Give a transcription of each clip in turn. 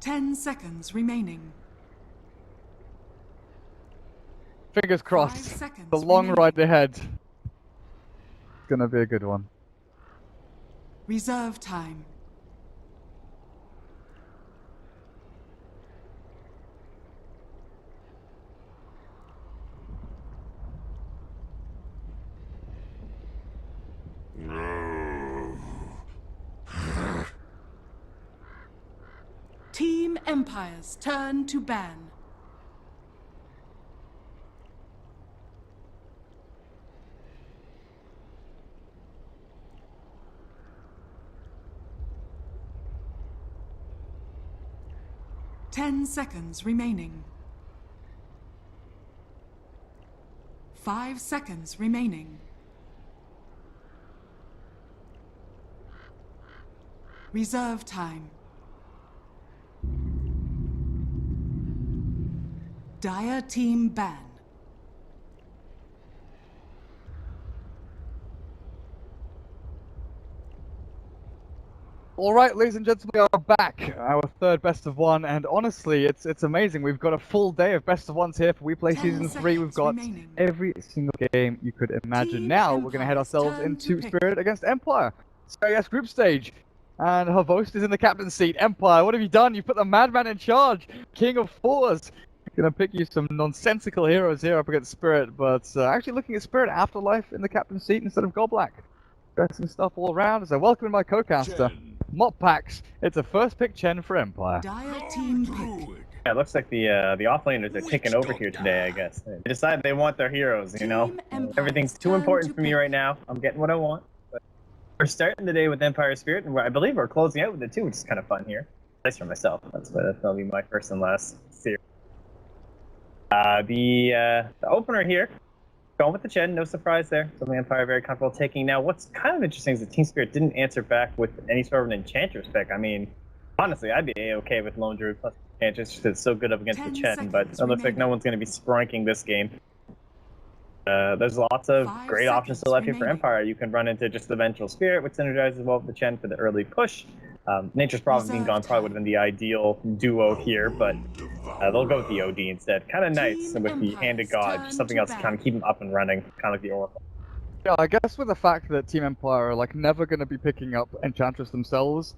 10 seconds remaining. Fingers crossed. 5 seconds The long remaining. ride ahead. It's gonna be a good one. Reserve time. Team Empire's turn to ban. Ten seconds remaining. 5 seconds remaining. Reserve time. Dire team ban. Alright, ladies and gentlemen, we are back. Our third best of one, and honestly, it's amazing. We've got a full day of best of ones here for WePlay Season 3. We've got remaining. every single game you could imagine. Team Now, we're going to head Empire's ourselves turn into to pick. Spirit against Empire. So, yes, Groupstage. And Havost is in the captain's seat. Empire, what have you done? You put the Madman in charge. King of Fours. Gonna pick you some nonsensical heroes here up against Spirit, but actually looking at Spirit Afterlife in the captain's seat instead of Goblak. Interesting stuff all around. So welcome my co-caster, Mop Packs. It's a first pick Chen for Empire. Dire team pick. Yeah, it looks like the offlaners are taking over here today, I guess. They decide they want their heroes, you know? Team Empire's Everything's too turn important to for me pick. right now. I'm getting what I want. But we're starting the day with Empire Spirit, and I believe we're closing out with it too, which is kind of fun here. Nice for myself. That'll be my first and last series. The opener here, going with the Chen, no surprise there. Something Empire very comfortable taking. Now, what's kind of interesting is that Team Spirit didn't answer back with any sort of an Enchantress pick. I mean, honestly, I'd be a-okay with Lone Druid plus Enchantress just 'cause it's so good up against the 10 Chen, but seconds it looks like no remaining. one's going to be spranking this game. There's lots of 5 great options still left here for remaining. Empire. You can run into just the Vengeful Spirit, which synergizes well with the Chen for the early push. Nature's Prophet being gone probably would have been the ideal duo here, but they'll go with the OD instead. Kind of nice Team with the Hand of God, Empire's just something turn else to to kind of keep them up and running, kind of like the Oracle. Yeah, I guess with the fact that Team Empire are like never going to be picking up Enchantress themselves,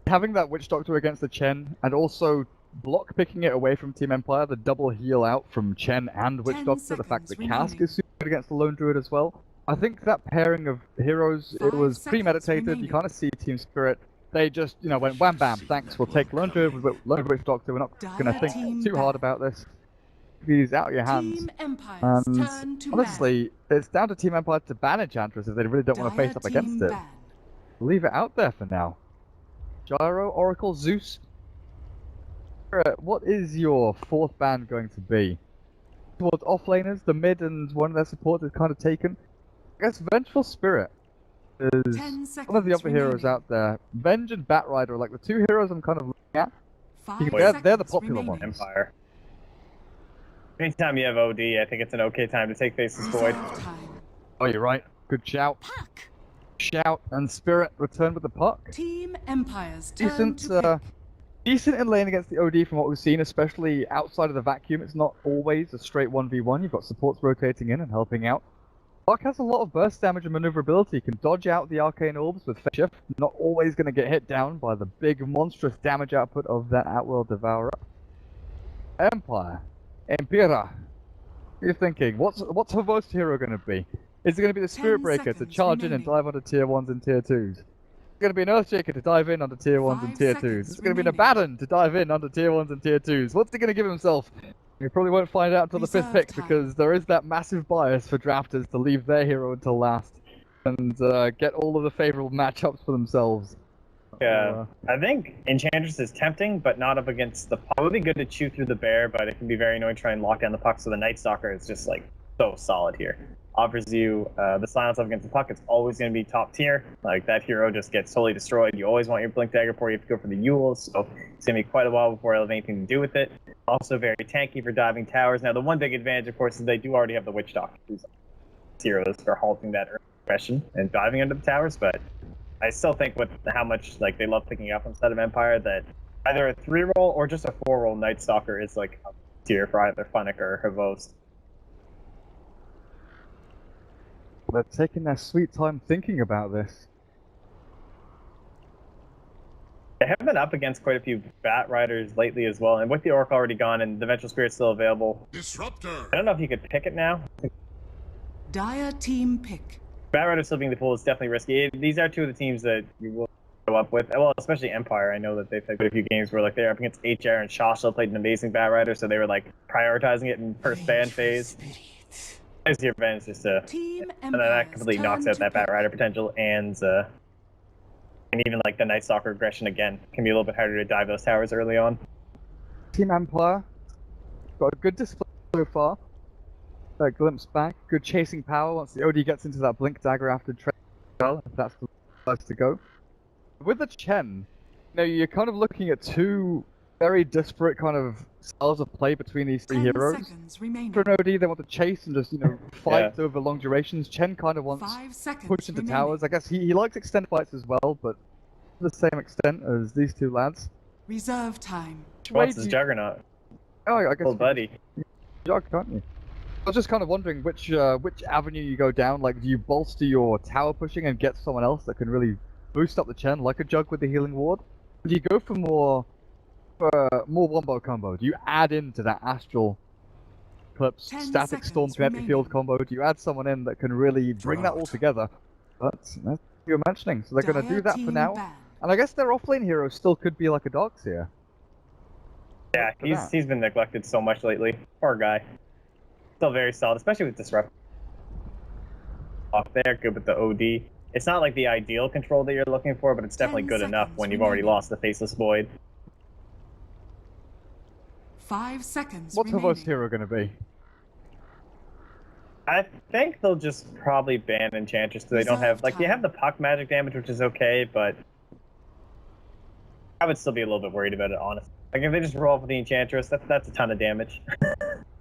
having that Witch Doctor against the Chen, and also block picking it away from Team Empire, the double heal out from Chen and Witch 10 Doctor, the fact that seconds Cask remaining. is super good against the Lone Druid as well. I think that pairing of heroes, it 5 was seconds premeditated. You remaining. kind of see Team Spirit. They just, you know, went wham bam, thanks, we'll take Lone Druid with Lone Witch Doctor. We're not going to Dire think team too hard ban. about this. These out of your hands. Team Empire's And turn to honestly, it's down to Team Empire to ban Enchantress if they really don't ban. want to face Dire up against team it. ban. Leave it out there for now. Gyro, Oracle, Zeus. What is your fourth ban going to be? Towards offlaners, the mid and one of their supports is kind of taken. I guess Vengeful Spirit is 10 one of the seconds other heroes remaining. out there. Venge and Batrider are like the two heroes I'm kind of looking at. 5 They're the seconds popular ones. remaining. Empire. Anytime you have OD, I think it's an okay time to take Faceless Void. Reserve time. Oh, you're right. Good shout. Puck. Shout and Spirit return with the puck. Team Empire's turn Decent, to pick. decent in lane against the OD from what we've seen, especially outside of the vacuum. It's not always a straight 1v1. You've got supports rotating in and helping out. Puck has a lot of burst damage and maneuverability. Can dodge out the arcane orbs with Phase Shift. Not always going to get hit down by the big monstrous damage output of that Outworld Devourer. Empire. Empira. What are you thinking? What's Havost hero going to be? Is it going to be the 10 Spirit Breaker to seconds charge in and remaining. dive onto tier 1s and tier 2s? Is it going to be an Earthshaker to dive in onto tier 1s and 5 tier 2s? seconds Is it going to be an remaining. Abaddon to dive in onto tier 1s and tier 2s? What's he going to give himself? We probably won't find out until the 5th Reserve pick time. because there is that massive bias for drafters to leave their hero until last and get all of the favorable matchups for themselves. Yeah, I think Enchantress is tempting, but not up against the puck. It would be good to chew through the bear, but it can be very annoying to try and lock down the puck, so the Night Stalker is just like so solid here. Offers you the silence up against the puck. It's always going to be top tier. Like, that hero just gets totally destroyed. You always want your Blink Dagger before you have to go for the Yules, so it's going to be quite a while before I have anything to do with it. Also very tanky for diving towers. Now, the one big advantage, of course, is they do already have the Witch Doctor, who's heroes for halting that early aggression and diving under the towers, but I still think with how much like they love picking up instead of Empire that Either a 3-roll or just a 4-roll Night Stalker is like a tier for either Funnick or Havost. They're taking their sweet time thinking about this. They have been up against quite a few Bat Riders lately as well, and with the Orc already gone and the Vengeful Spirit still available, Disruptor. I don't know if you could pick it now. Dire team pick. Bat Rider still being the pool is definitely risky. These are two of the teams that you will go up with. Well, especially Empire. I know that they've had quite a few games where like they're up against HR and Shasha played an amazing Bat Rider, so they were like prioritizing it in first ban phase. There's your advantage just to, Team and then that completely knocks out that Bat Rider potential, and even like the Night Stalker aggression again can be a little bit harder to dive those towers early on. Team Empire got a good display so far. That glimpse back, good chasing power once the OD gets into that blink dagger after trail, if that's the place to go. With the Chen, you're kind of looking at two very disparate kind of styles of play between these three 10 heroes. seconds remaining. For an OD, they want to chase and just, fight over long durations. Chen kind of wants 5 seconds push into remaining. towers. I guess he likes extended fights as well, but to the same extent as these two lads. Reserve time. What's his Juggernaut? Oh, I guess Little buddy. jog, can't you? I was just kind of wondering which avenue you go down. Like, do you bolster your tower pushing and get someone else that can really boost up the Chen, like a Jug with the healing ward? Or do you go for more wombo combo? Do you add into that Astral Eclipse, 10 Static Storm seconds to Empty Field remaining. combo? Do you add someone in that can really bring that all together? That's what you're mentioning. So they're going to do that for Dire now. team ban. And I guess their offlane hero still could be like a Dogs here. Yeah, he's been neglected so much lately. Poor guy. Still very solid, especially with Disrupt. Off there, good with the OD. It's not like the ideal control that you're looking for, but it's definitely 10 good enough seconds when you've already remaining. lost the Faceless Void. 5 seconds What's remaining. Havost hero going to be? I think they'll just probably ban Enchantress so they don't have, like, they have the puck magic damage, which is okay, but I would still be a little bit worried about it, honestly. Like, if they just roll off with the Enchantress, that's a ton of damage.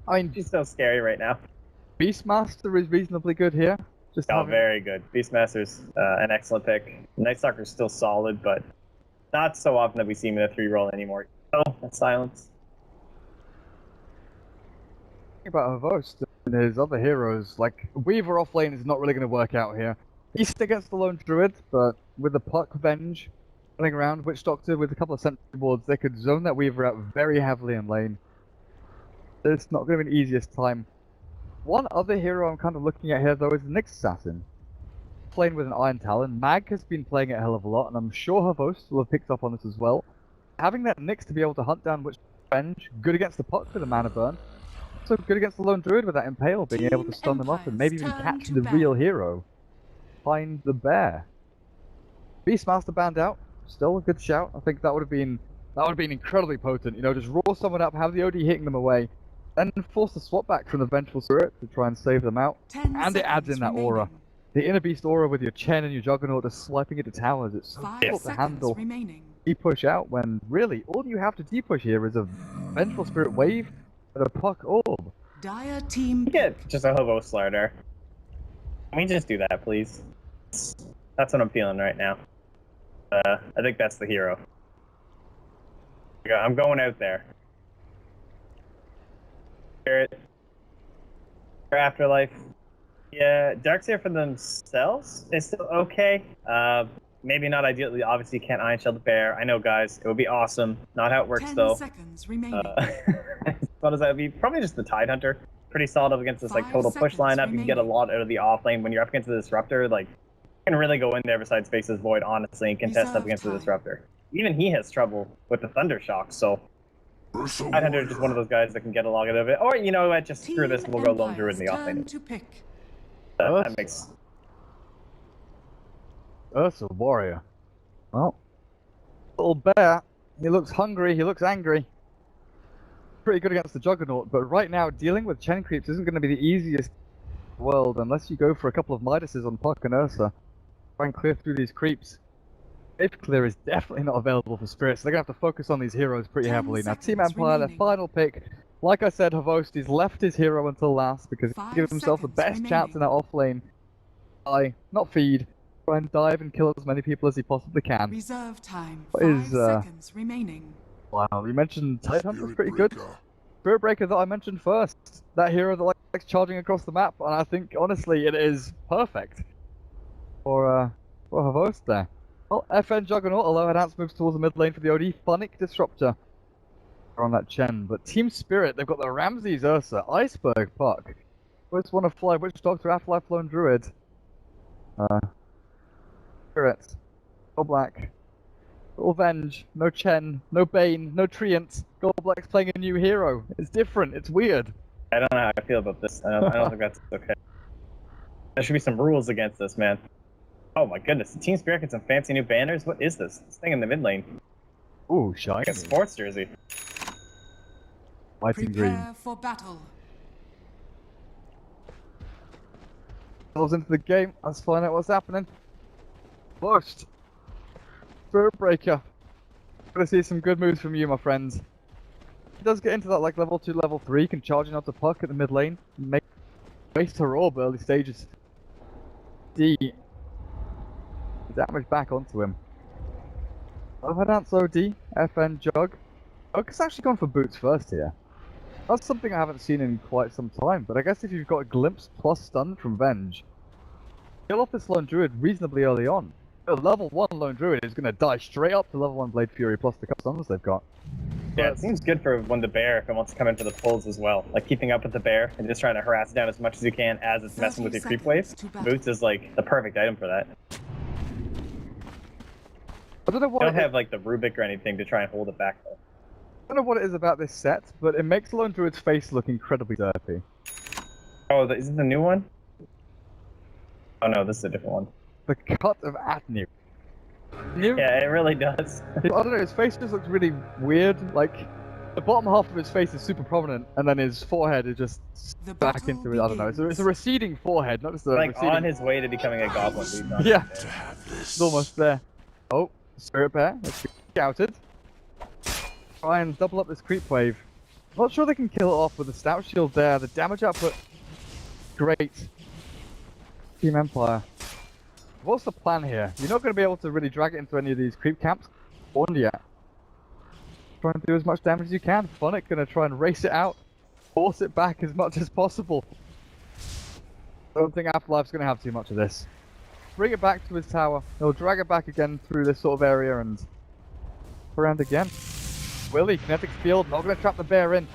I mean, She's so scary right now. Beastmaster is reasonably good here. Just Oh, having- very good. Beastmaster's an excellent pick. Night Stalker's still solid, but not so often that we see him in a 3-roll anymore. Oh, that's silence. About Havost and his other heroes, like Weaver off lane is not really going to work out here. East against the lone druid, but with the puck Venge running around, Witch Doctor with a couple of sentry boards, they could zone that Weaver out very heavily in lane. It's not going to be the easiest time. One other hero I'm kind of looking at here though is the Nyx Assassin. Playing with an Iron Talon, Mag has been playing it a hell of a lot, and I'm sure Havost will have picked up on this as well. Having that Nyx to be able to hunt down Witch Venge, good against the puck with a mana burn. So good against the lone druid with that impale, being able to stun them up and maybe even Empire's catch turn the to real ban. hero. Find the bear. Beastmaster banned out. Still a good shout. I think that would have been incredibly potent. Just roar someone up, have the OD hitting them away, then force the swap back from the Vengeful Spirit to try and save them out. 10 And it adds in seconds that aura. remaining. The Inner Beast aura with your Chen and your Juggernaut just swiping into towers. It's so 5 difficult to seconds handle. remaining. Depush out when really all you have to depush here is a Vengeful Spirit wave and a puck orb. Dire team You get just a Hobo Slider. Can we just do that, please? That's what I'm feeling right now. I think that's the hero. I'm going out there. Spirit. Afterlife. Yeah, Darkseer for themselves is still okay. Maybe not ideally. Obviously, you can't Iron Shell the Bear. I know, guys. It would be awesome. Not how it works, 10 though. seconds remaining. What does that be? Probably just the Tide Hunter. Pretty solid up against this like 5 total push seconds lineup. You can get a remaining. lot out of the off lane when you're up against the Disruptor. Like, you can really go in there besides Faceless Void, honestly, and contest up Reserve against the time. Disruptor. Even he has trouble with the Thunder Shock, so Tide Hunter is just one of those guys that can get a lot out of it. Or, you know what, just screw this, we'll go Lone Druid in the off turn lane. to pick. That makes... Ursa Warrior. Well, little bear. He looks hungry, he looks angry. Pretty good against the Juggernaut, but right now dealing with Chen creeps isn't going to be the easiest in the world unless you go for a couple of Midases on Puck and Ursa. Try and clear through these creeps. Wave Clear is definitely not available for Spirits, so they're going to have to focus on these heroes pretty 10 heavily. Now Team seconds Empire, their remaining. final pick. Like I said, Havost, he's left his hero until last because he 5 gives himself the seconds best chance in that off lane. Not feed. Try and dive and kill as many people as he possibly can. Reserve time. What 5 is, seconds remaining. Wow, you mentioned Tidehunter's pretty good. Spirit Breaker that I mentioned first. That hero that likes charging across the map, and I think honestly it is perfect for her host there. Well, FN Juggernaut, although Enhance moves towards the mid lane for the OD. Phonic Disruptor on that Chen, but Team Spirit, they've got the Ramses Ursa, Iceberg Puck. First one to fly Witch Doctor, Afterlife Lone Druid. Spirit, All Black. Little Venge, no Chen, no Bane, no Treant. Gold Black's playing a new hero. It's different, it's weird. I don't know how I feel about this. I don't think that's okay. There should be some rules against this, man. Oh my goodness, Team Spirit gets some fancy new banners. What is this? This thing in the mid lane. Ooh, shiny. Like a sports jersey. White and green. Prepare for battle. Goes into the game. Let's find out what's happening. First, Spirit Breaker. Gonna see some good moves from you, my friends. He does get into that like level 2, level 3, can charge out the puck at the mid lane, and make waste her orb early stages. D. Damage back onto him. Overdance OD, FN Jug. Jug's actually gone for boots first here. That's something I haven't seen in quite some time, but I guess if you've got a glimpse plus stun from Venge, kill off this Lone Druid reasonably early on. A level 1 Lone Druid is going to die straight up to level 1 Blade Fury plus the couple stuns they've got. Yeah, it seems good for when the bear, if it wants to come in for the pulls as well. Like keeping up with the bear and just trying to harass it down as much as you can as it's messing with your creep wave. Boots is like the perfect item for that. I don't know what I don't have like the Rubik or anything to try and hold it back though. I don't know what it is about this set, but it makes Lone Druid's face look incredibly derpy. Oh, is it the new one? Oh no, this is a different one. The cut of Atnew. Yeah, it really does. I don't know, his face just looks really weird. Like, the bottom half of his face is super prominent, and then his forehead is just The back battle into it. I don't know. It's a receding forehead, not just a Like receding... on his way to becoming a goblin. Dude, not Yeah, there. it's almost there. Oh, Spirit Bear, let's be scouted. Try and double up this creep wave. Not sure they can kill it off with the stout shield there. The damage output, great. Team Empire. What's the plan here? You're not going to be able to really drag it into any of these creep camps. Warned yet. Try and do as much damage as you can. Phonic going to try and race it out. Force it back as much as possible. I don't think Afterlife's going to have too much of this. Bring it back to his tower. He'll drag it back again through this sort of area and around again. Willy, kinetic field, not going to trap the bear in.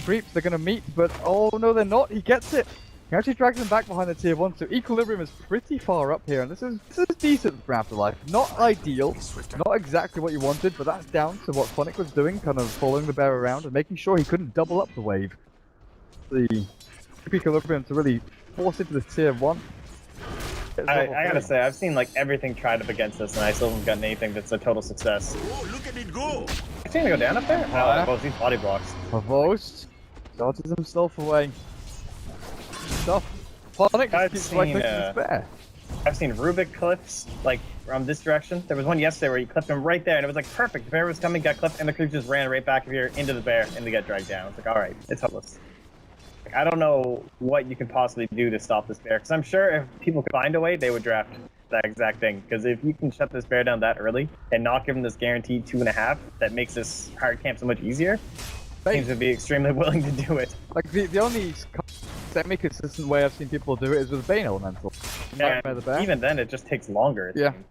Creeps, they're going to meet, but oh no they're not, he gets it! He actually drags them back behind the tier 1, so Equilibrium is pretty far up here, and this is decent for Afterlife. Not ideal, not exactly what you wanted, but that's down to what Phonic was doing, kind of following the bear around and making sure he couldn't double up the wave. The Equilibrium to really force into the tier 1. I gotta say, I've seen like everything tried up against this, and I still haven't gotten anything that's a total success. Oh, look at it go! I've seen it go down up there? Oh, both these body blocks. Pavost dodges himself away. Stuff. Phonic just keeps right next to his bear. I've seen Rubik cliffs, like, from this direction. There was one yesterday where you clipped him right there, and it was like perfect. The bear was coming, got clipped, and the creep just ran right back here into the bear, and they got dragged down. It's like, alright, it's hopeless. Like, I don't know what you can possibly do to stop this bear, because I'm sure if people could find a way, they would draft that exact thing. Because if you can shut this bear down that early, and not give him this guaranteed 2.5, that makes this hard camp so much easier, teams would be extremely willing to do it. Like, the only semi-consistent way I've seen people do it is with Bane Elemental. Yeah, the bear. even then, it just takes longer. it Yeah. seems.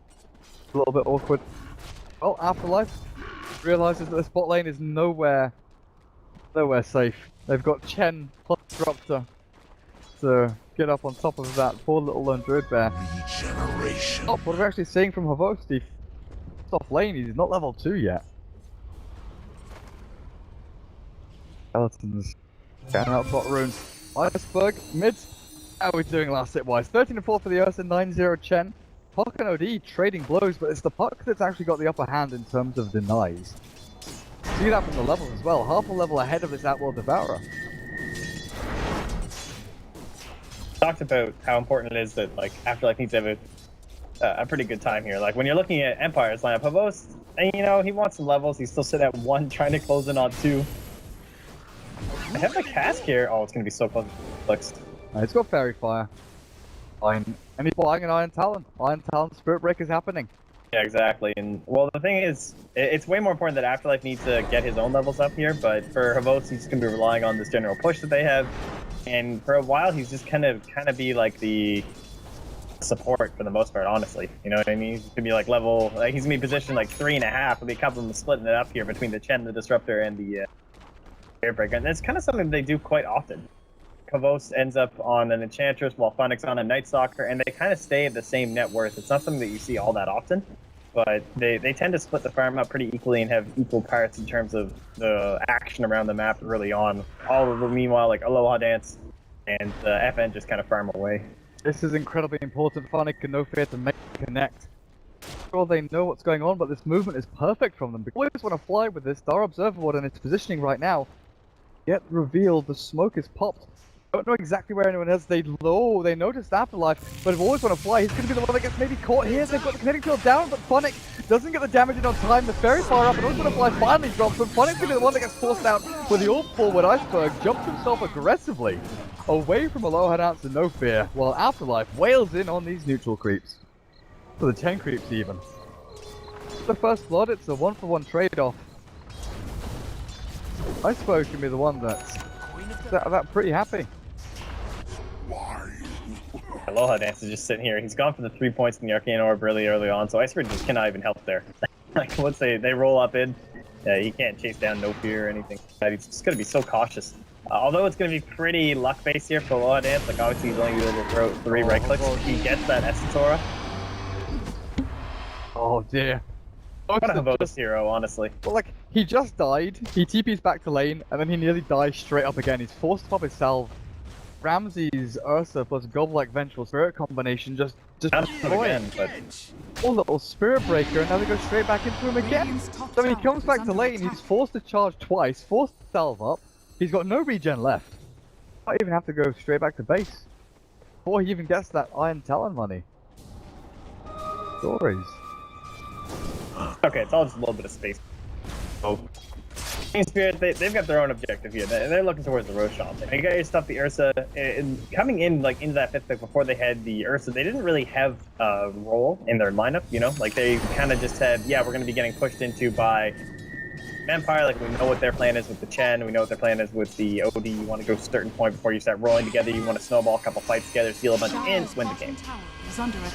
A little bit awkward. Well, Afterlife realizes that the spot lane is nowhere safe. They've got Chen plus Disruptor to get up on top of that poor little Lone Druid bear. Regeneration. Oh, what we're actually seeing from Havosti off lane, he's not level 2 yet. Skeletons. Getting out bot rune. Iceberg, mid. How are we doing last hit wise? 13-4 for the Ursa, 9-0 Chen. Puck and OD trading blows, but it's the Puck that's actually got the upper hand in terms of denies. See that from the levels as well, half a level ahead of this Outworld Devourer. Talked about how important it is that like Afterlife needs to have a pretty good time here. Like when you're looking at Empire's lineup, Pavost, and you know he wants some levels. He's still sitting at 1, trying to close in on 2. I have the cask here. Oh, it's gonna be so close. Flex. He's got Fairy Fire. Fine. And he's buying an Iron Talon. Iron Talon Spirit Break is happening. Yeah, exactly. And well, the thing is, it's way more important that Afterlife needs to get his own levels up here. But for Havos, he's going to be relying on this general push that they have. And for a while, he's just kind of be like the support for the most part, honestly. You know what I mean? He's gonna be like level, like he's gonna be positioned like 3.5. There'll be a couple of them splitting it up here between the Chen, the Disruptor, and the Airbreaker, and that's kind of something they do quite often. Kavos ends up on an Enchantress while Funix on a Night Stalker, and they kind of stay at the same net worth. It's not something that you see all that often, but they tend to split the farm up pretty equally and have equal parts in terms of the action around the map early on. All of the meanwhile, like Aloha Dance and FN just kind of farm away. This is incredibly important. Funix and No Fear to make connect. Sure, they know what's going on, but this movement is perfect from them. They always want to fly with this Star Observer Ward and its positioning right now. Yet revealed, the smoke is popped. Don't know exactly where anyone is. They noticed Afterlife, but if always want to fly, he's going to be the one that gets maybe caught here. They've got the kinetic field down, but Funix doesn't get the damage in on time. The very far up, and always want to fly finally drops, but Funix going to be the one that gets forced out with the all-forward Iceberg. Jumps himself aggressively away from Aloha Dance and No Fear, while Afterlife wails in on these neutral creeps. For the 10 creeps even. The first blood, it's a 1-for-1 trade-off. Iceberg can be the one that's that pretty happy. Aloha Dance is just sitting here. He's gone for the 3 points in the Arcane Orb really early on, so Iceberg just cannot even help there. Like once they roll up in, he can't chase down No Fear or anything. He's just going to be so cautious. Although it's going to be pretty luck-based here for Aloha Dance, like obviously he's only going to throw 3 right clicks. He gets that Essence Aura. Oh dear. What a Havos hero, honestly. Well, like, he just died, he TP's back to lane, and then he nearly dies straight up again. He's forced to pop his salve. Ramsey's Ursa plus Goblin-like Vengeful Spirit combination just again, but oh, little Spirit Breaker, and now they go straight back into him again. So when he comes back to lane, he's forced to charge twice, forced to salve up. He's got no regen left. Might even have to go straight back to base before he even gets that Iron Talon money. Stories. Okay, it's all just a little bit of space. Oh. Team Spirit, they've got their own objective here. They're looking towards the Roshan. You got your stuff, the Ursa. Coming in like into that 5th pick before they had the Ursa, they didn't really have a role in their lineup, you know? Like they kind of just said, yeah, we're going to be getting pushed into by Vampire. Like we know what their plan is with the Chen. We know what their plan is with the OD. You want to go to a certain point before you start rolling together. You want to snowball a couple fights together, steal a bunch of ins, win the game.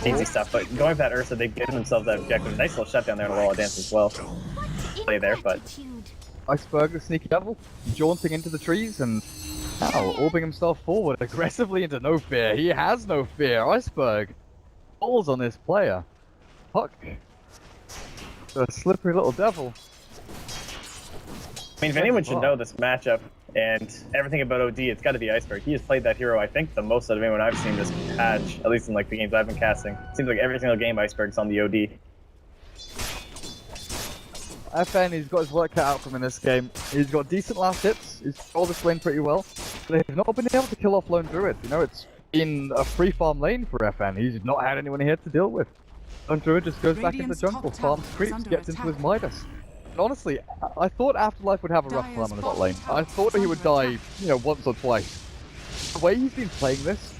Easy stuff, but going for that Ursa, they've given themselves that objective. Nice little shutdown there on Aloha Dance as well. Play there, but Iceberg, the sneaky devil, jaunting into the trees and now orbing himself forward aggressively into No Fear. He has no fear. Iceberg falls on this player. Puck, the slippery little devil. I mean, if anyone should know this matchup and everything about OD, it's got to be Iceberg. He has played that hero, I think, the most out of anyone I've seen this patch, at least in like the games I've been casting. Seems like every single game Iceberg's on the OD. FN, he's got his work cut out from him in this game. He's got decent last hits, he's controlled this lane pretty well. But they've not been able to kill off Lone Druid. You know, it's been a free farm lane for FN. He's not had anyone here to deal with. Lone Druid just goes back into the jungle, farms creeps, gets into his Midas. And honestly, I thought Afterlife would have a rough time on the bot lane. I thought he would die, you know, once or twice. The way he's been playing this,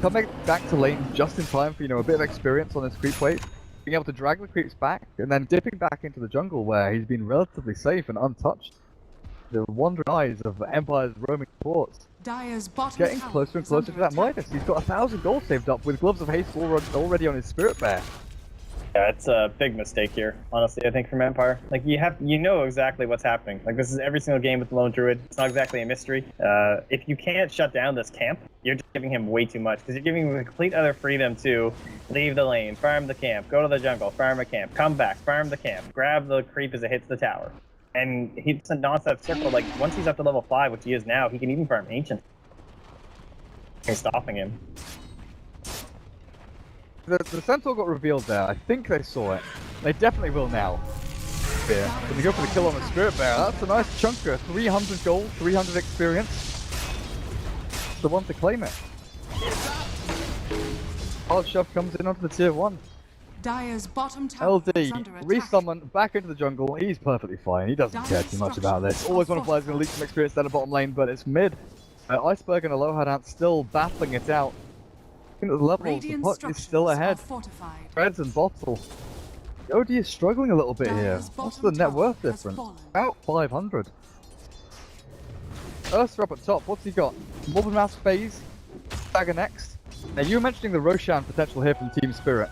coming back to lane just in time for, you know, a bit of experience on his creep wave, being able to drag the creeps back, and then dipping back into the jungle where he's been relatively safe and untouched. The wandering eyes of Empire's roaming ports. Getting closer and closer to that Midas. He's got 1,000 gold saved up with Gloves of Haste already on his Spirit Bear. Yeah, it's a big mistake here, honestly, I think, from Empire. Like, you know exactly what's happening. Like, this is every single game with the Lone Druid. It's not exactly a mystery. If you can't shut down this camp, you're just giving him way too much, because you're giving him complete other freedom to leave the lane, farm the camp, go to the jungle, farm a camp, come back, farm the camp, grab the creep as it hits the tower. And he's a non-stop circle. Like, once he's up to level 5, which he is now, he can even farm Ancient. He's stopping him. The Centaur got revealed there. I think they saw it. They definitely will now. Yeah. When they go for the kill on the Spirit Bear, that's a nice chunker. 300 gold, 300 experience. The one to claim it. Hard Shove comes in onto the tier 1. Dire's bottom tower LD, is under attack. resummon, back into the jungle. He's perfectly fine. He doesn't care too much about this. Always one of Fly's going to leak some experience down the bottom lane, but it's mid. Iceberg and Aloha Dance still battling it out. I think the levels, the puck is still ahead. Threads and bottle. OD is struggling a little bit here. Dire's What's the bottom net tower worth has difference? fallen. About 500. Ursa up at top. What's he got? Morbid Mass phase. Dagger next. Now you were mentioning the Roshan potential here from Team Spirit.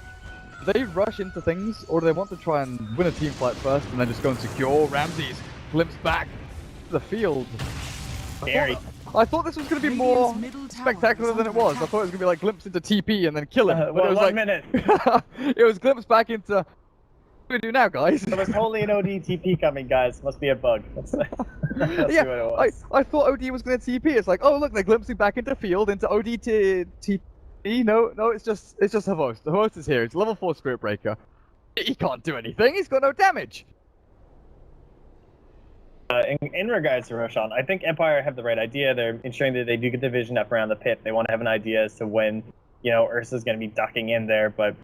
Do they rush into things, or do they want to try and win a team fight first and then just go and secure Ramses? Glimpse back to the field. Scary. I thought this was going to be more Radiant's middle tower spectacular is than it under was. I attack. thought it was going to be like glimpse into TP and then kill him. But Well, it was 1 like, minute. it was glimpse back into. What do we do now, guys? There was totally an ODTP coming, guys. Must be a bug. That's see what it Yeah, was. I thought OD was going to TP. It's like, oh look, they're glimpsing back into field into OD to TP. No, it's just the host. The host is here. It's level 4 Spirit Breaker. He can't do anything. He's got no damage. In regards to Roshan, I think Empire have the right idea. They're ensuring that they do get the vision up around the pit. They want to have an idea as to when, Ursa's going to be ducking in there. But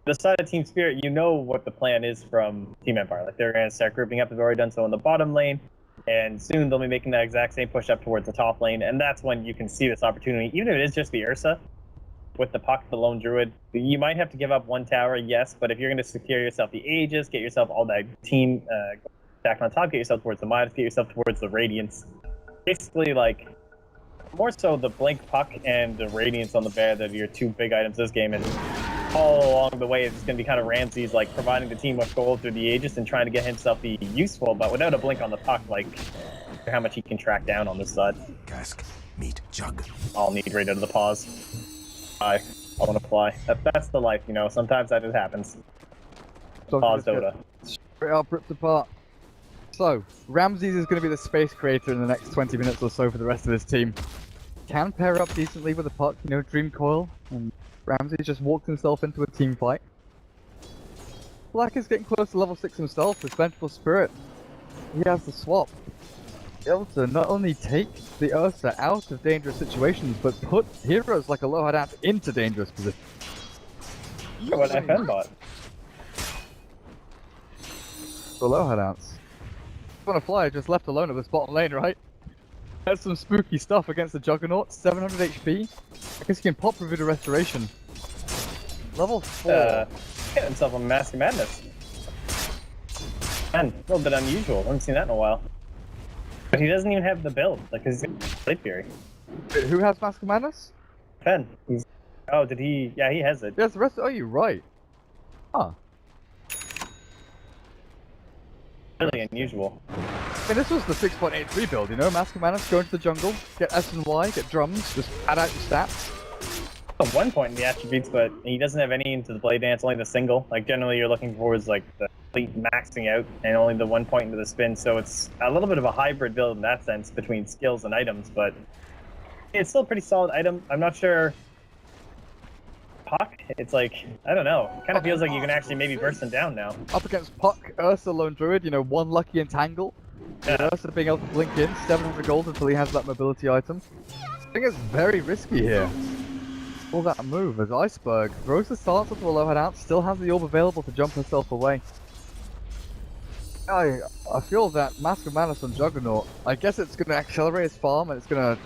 the side of Team Spirit, you know what the plan is from Team Empire. Like, they're going to start grouping up. They've already done so in the bottom lane. And soon they'll be making that exact same push up towards the top lane. And that's when you can see this opportunity, even if it is just the Ursa. With the puck, the lone druid, you might have to give up 1 tower, yes, but if you're going to secure yourself the Aegis, get yourself all that team back on top, get yourself towards the Midas, get yourself towards the Radiance. Basically, like, more so the Blink puck and the Radiance on the bear that are your 2 big items this game, and all along the way it's going to be kind of Ramses, like, providing the team with gold through the Aegis and trying to get himself be useful, but without a Blink on the puck, like, how much he can track down on this side. Cask, meat, jug. I'll need right out of the pause. I want to fly. That's the life, Sometimes that just happens. Pause Dota. Straight up, ripped apart. So, Ramses is going to be the space creator in the next 20 minutes or so for the rest of his team. Can pair up decently with the puck, Dream Coil, and Ramses just walked himself into a team fight. Black is getting close to level 6 himself with Vengeful Spirit. He has the swap. Able to not only take the Ursa out of dangerous situations, but put heroes like a Lohadant into dangerous positions. What FN bot? The Lohadants. On a flyer just left alone at this bottom lane, right? That's some spooky stuff against the Juggernaut. 700 HP. I guess he can pop Reviewed Restoration. Level 4. Get himself a Mask of Madness. Man, a little bit unusual. I haven't seen that in a while. But he doesn't even have the build, like, because he's got Blade Fury. Wait, who has Mask of Madness? Fen. Oh, did he? Yeah, he has it. Yes, the rest. Oh, you're right. Huh. Really unusual. I mean, this was the 6.83 build, Mask of Madness, go into the jungle, get S and Y, get drums, just add out your stats. At 1 point in the attributes, but he doesn't have any into the Blade Dance, only the single. Like, generally you're looking towards, like, the complete maxing out, and only the 1 point into the spin, so it's a little bit of a hybrid build in that sense between skills and items, but it's still a pretty solid item. I'm not sure. Puck, it's like, I don't know. It kind of feels like you can actually maybe burst him down now. Up against Puck, Ursa, Lone Druid, 1 lucky entangle. Yeah. Ursa being able to blink in, 700 gold until he has that mobility item. I think it's very risky here. All that move as Iceberg throws the stance onto a low head out, still has the orb available to jump herself away. I feel that Mask of Madness on Juggernaut, I guess it's going to accelerate his farm and it's going to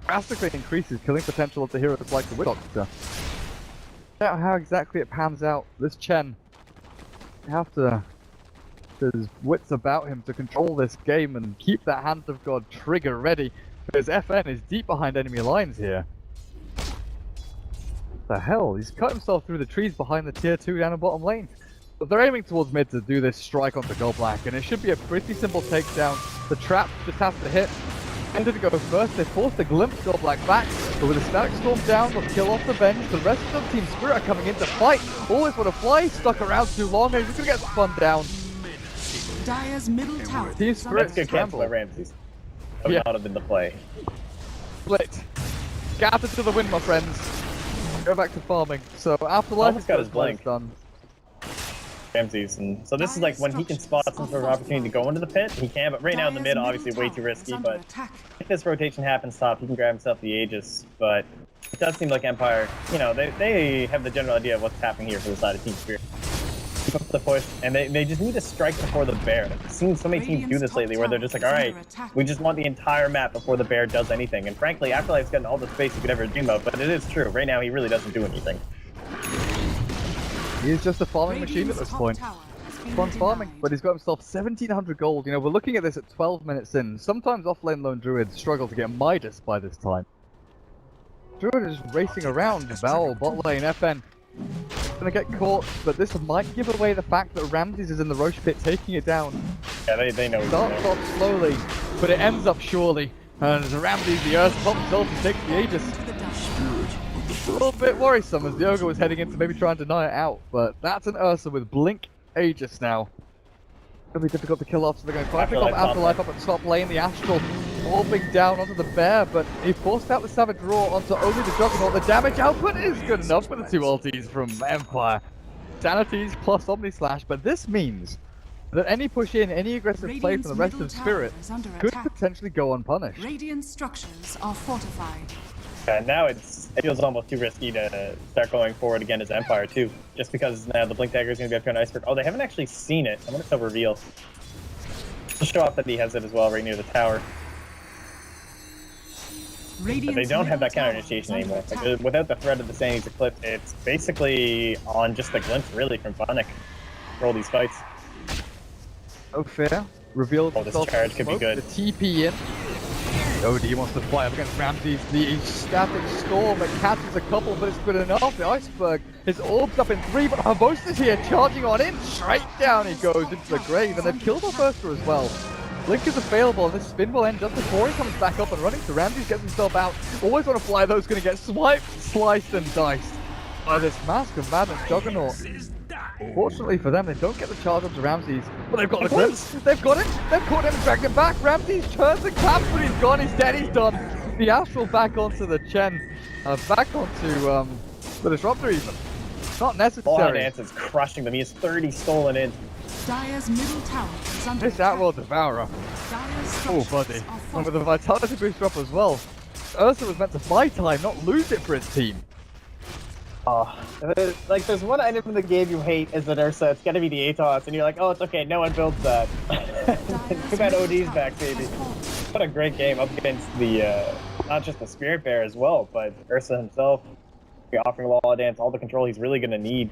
drastically increase his killing potential of the heroes like the Witch Doctor. Out how exactly it pans out. This Chen, you have to his wits about him to control this game and keep that Hand of God trigger ready, because FN is deep behind enemy lines here. What the hell? He's cut himself through the trees behind the tier 2 down the bottom lane. But they're aiming towards mid to do this strike onto Go Black, and it should be a pretty simple takedown. The trap just has to hit. Ended to go first, they forced a glimpse Go Black back, but with a Static Storm down, they'll kill off the bench. The rest of the Team Spirit are coming in to fight. Always want to fly, stuck around too long, and he's gonna get spun down. Dire's middle tower. Team is under Spirit That's good cancel by scramble. Ramses. That would Yeah. not have been the play. Split. Gather to the wind, my friends. Go back to farming. So Afterlife Almost got his blink. done. Ramses, and so this is like when he can spot some sort of opportunity to go into the pit, he can, but right now in the mid, obviously way too risky, but if this rotation happens top, he can grab himself the Aegis, but it does seem like Empire, they have the general idea of what's happening here for the side of Team Spirit. Keep up the push, and they just need to strike before the bear. I've seen so many teams do this lately where they're just like, alright, we just want the entire map before the bear does anything, and frankly, Afterlife's gotten all the space you could ever dream of, but it is true, right now he really doesn't do anything. He's just a farming machine at Radiant's this top point. tower has been Fun farming, denied. but he's got himself 1700 gold. You know, we're looking at this at 12 minutes in. Sometimes offlane lone druids struggle to get Midas by this time. Druid is racing around. Val, bot lane, FN. Gonna get caught, but this might give away the fact that Ramses is in the Roche pit taking it down. Yeah, they know he's Starts there. off slowly, but it ends up surely. And Ramses, the Earth pops himself and takes the Aegis. To the dash. A little bit worrisome as the Ogre was heading in to maybe try and deny it out, but that's an Ursa with Blink Aegis now. It'll be difficult to kill off, so they're going to try to pick off Afterlife Afterlife up at top lane. The Astral orbing down onto the Bear, but he forced out the Savage Roar onto only the Juggernaut. The damage output is good enough for the two ultis from Empire. Sanities plus Omni Slash, but this means that any push in, any aggressive play from the rest Radiant's of middle Spirit tower is under could attack. potentially go unpunished. Radiant structures are fortified. And now it feels almost too risky to start going forward again as Empire too, just because now the Blink Dagger is going to be up here on Iceberg. Oh, they haven't actually seen it. I wonder if they'll reveal. To show off that he has it as well right near the tower. But they don't have that counter initiation anymore. Like, without the threat of the Sandy's Eclipse, it's basically on just a glimpse really from Funnick for all these fights. No fair. Revealed Oh, this himself charge in could be smoke, good. The TP in. OD wants to fight up against Ramses. The static storm that catches a couple, but it's good enough. The Iceberg, his orb's up in 3, but Harbos is here, charging on in. Straight down he goes into the grave, and they've killed our Ursa as well. Blink is available, and this spin will end just before he comes back up and running. So Ramses gets himself out. Always want to fly, though, is going to get swiped, sliced, and diced by this Mask of Madness Juggernaut. Fortunately for them, they don't get the charge onto Ramses, but they've got the glimpse. They've got him. They've caught him and dragged him back. Ramses turns and claps, but he's gone. He's dead. He's done. The Astral back onto the Chen. Back onto the Disruptor even. Not Ball necessary. Dance is crushing them. He has 30 stolen in. Dire's middle tower is under This attack. Outworld Devourer. Dire's Oh, structures buddy. are And with the fortified. Vitality booster up as well. Ursa was meant to buy time, not lose it for his team. Oh, like there's one item in the game you hate is an Ursa. It's gotta be the Atos, and you're like, oh, it's okay. No one builds that. Too bad OD's back, baby. What a great game up against the not just the Spirit Bear as well, but Ursa himself. Offering Wall Dance all the control he's really gonna need.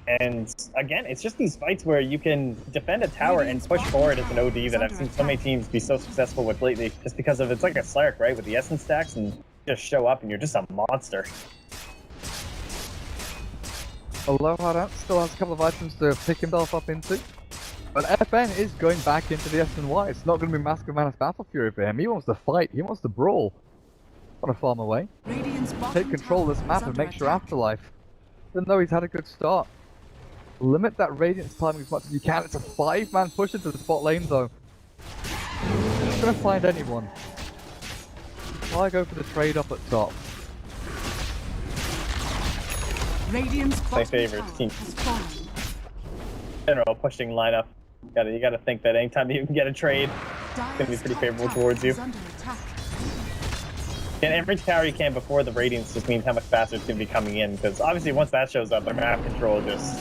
And again, it's just these fights where you can defend a tower and push forward as an OD that I've seen so many teams be so successful with lately, just because of it's like a Slark, right, with the essence stacks, and you just show up and you're just a monster. Aloha still has a couple of items to pick himself up into. But FN is going back into the SNY. It's not going to be Mask of Manus Battle Fury for him. He wants to fight. He wants to brawl. Want to farm away. Radiant's bottom Take control of tower this is map and under make sure attack. Afterlife. Even though he's had a good start. Limit that Radiance timing as much as you can. It's a 5-man push into the spot lane though. Not going to find anyone. Why go for the trade up at top? Radiant's My bottom favorite tower team. has fallen. General pushing lineup. You gotta think that anytime you can get a trade, Dire's gonna be pretty top favorable tower towards you. is under attack. and every tower you can before the Radiance just means how much faster it's gonna be coming in. Because obviously once that shows up, the map control just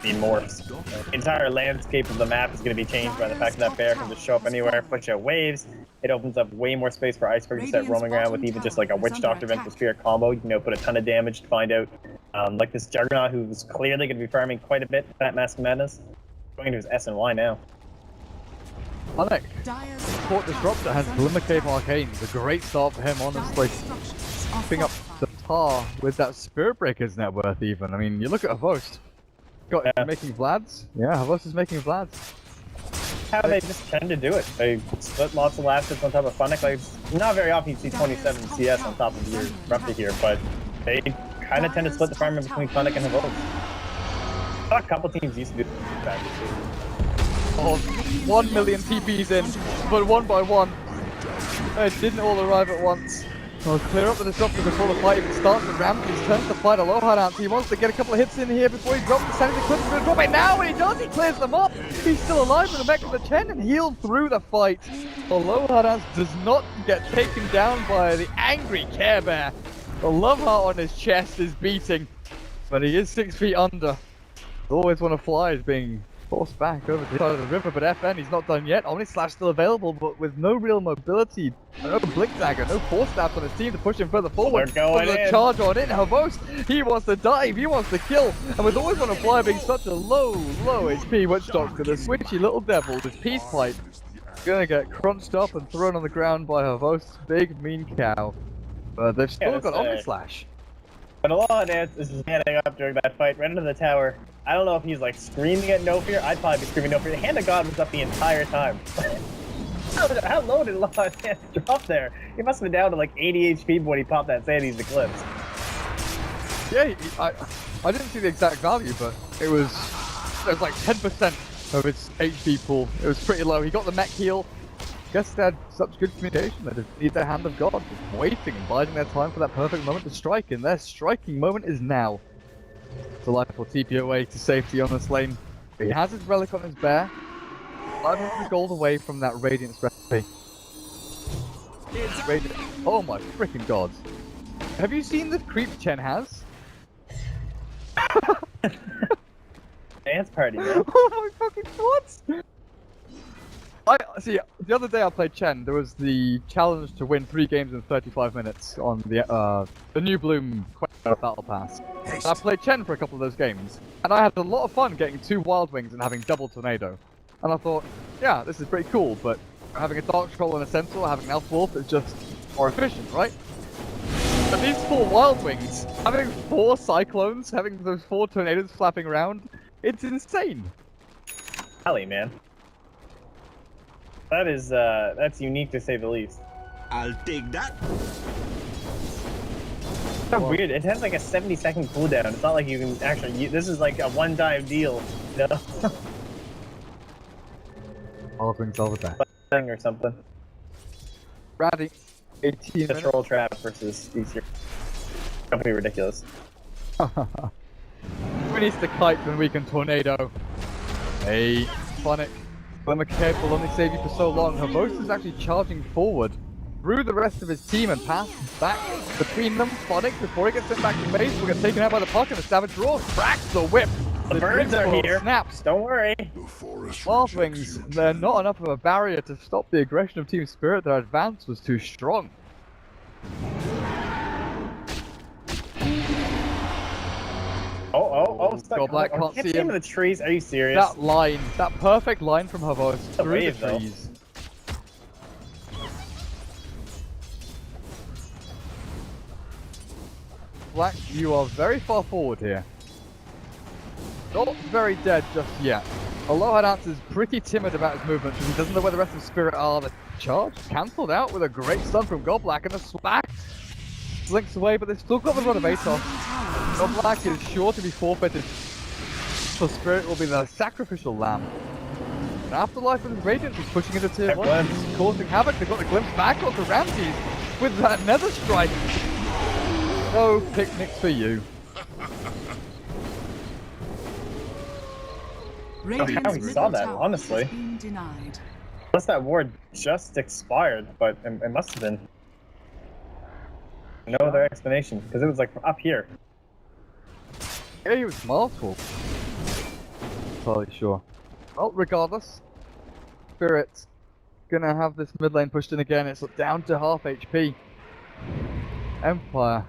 morphs. The entire landscape of the map is going to be changed by the fact that bear can just show up anywhere, push out waves. It opens up way more space for Iceberg to start roaming around with even just like a Witch Doctor Vengeful Spirit combo. You know, put a ton of damage to find out. Like this Juggernaut who's clearly going to be farming quite a bit for that Mask of Madness. Going to his S and Y now. Alec, Court Disruptor has Glimmer Cape Arcane. It's a great start for him, honestly. Picking up the par with that Spirit Breaker's net worth even. I mean, you look at Havost. Got making Vlads. Yeah, Havost is making Vlads. How they just tend to do it. They split lots of lasters on top of Funnick. Like, not very often you see 27 CS on top of your Disruptor here, but they kind of tend to split the farm between Funnick and Havost. A couple teams used to do that. Oh, 1 million TPs in, but one by one. It didn't all arrive at once. Well, clear up the Disruptor before the fight even starts, but Ramses turns the fight Aloha down. He wants to get a couple of hits in here before he drops the Sanity Eclipse. He's going to drop it now, and he does! He clears them up! He's still alive with the mech of the Chen and healed through the fight. Aloha Dance does not get taken down by the angry Care Bear. The love heart on his chest is beating, but he is 6 feet under. Always want to fly is being Forced back over to the side of the river, but FN, he's not done yet. Omnislash still available, but with no real mobility. No Blink Dagger, no Force Stabs on his team to push him further forward. They're going a in. charge on in. Havos, he wants to dive, he wants to kill. And with always on a flyer being such a low HP Witch Doctor, the switchy little devil, this Peace Pipe, gonna get crunched up and thrown on the ground by Havos' big mean cow. But they've still got Omnislash. But a lot of Dance is just standing up during that fight, right into the tower. I don't know if he's like screaming at No Fear. I'd probably be screaming No Fear. The Hand of God was up the entire time. How low did Law of Dance drop there? He must have been down to like 80 HP when he popped that Sandy's Eclipse. Yeah, I didn't see the exact value, but it was like 10% of its HP pool. It was pretty low. He got the mech heal. Guess they had such good communication that they need their Hand of God, just waiting and biding their time for that perfect moment to strike, and their striking moment is now. Life will TP away to safety on this lane. He has his relic on his bear. 500 gold away from that Radiance recipe. Oh my freaking god. Have you seen the creep Chen has? Dance party, man. Oh my fucking god! See, the other day I played Chen, there was the challenge to win 3 games in 35 minutes on the New Bloom Battle Pass. And I played Chen for a couple of those games, and I had a lot of fun getting 2 Wild Wings and having double Tornado. And I thought, yeah, this is pretty cool, but having a Dark Troll and a Centaur, having an Elf Wolf is just more efficient, right? But these 4 Wild Wings, having 4 Cyclones, having those 4 Tornadoes flapping around, it's insane! Hally, man. That is, that's unique to say the least. I'll take that. So weird. It has like a 70-second cooldown. It's not like you can actually. This is like a one-time deal, you know? All things over there. Thing or something. Ratty, 18 The minutes. troll trap versus these here. Company ridiculous. We need to kite when we can tornado. Hey, Phonic. Glimmer careful, only save you for so long. Havos is actually charging forward through the rest of his team and pass back between them. Phonic, before he gets sent back to base, will get taken out by the puck and a Savage Roar cracks the whip. The birds are here. Snaps. Don't worry. Wild Wings, they're not enough of a barrier to stop the aggression of Team Spirit. Their advance was too strong. Oh, stuck. Godlike I can't can't see see him. him in the trees. Are you serious? That line, that perfect line from Havos through wave, the though. trees. Black, you are very far forward here. Not very dead just yet. Aloha Dance is pretty timid about his movement because he doesn't know where the rest of Spirit are. The charge cancelled out with a great stun from Godblack and a smack slinks away, but they've still got the run of Atos. Godblack is sure to be forfeited. So Spirit will be the sacrificial lamb. And Afterlife with his Radiance is pushing into tier 1. He's causing havoc. They've got the glimpse back onto Ramses with that Nether Strike. No picnics for you. Radiant's how he middle saw that, tower honestly. has been denied. Unless that ward just expired, but it must have been. No other explanation, because it was like up here. Yeah, he was multiple. Totally sure. Well, regardless, Spirit's gonna have this mid lane pushed in again. It's down to half HP. Empire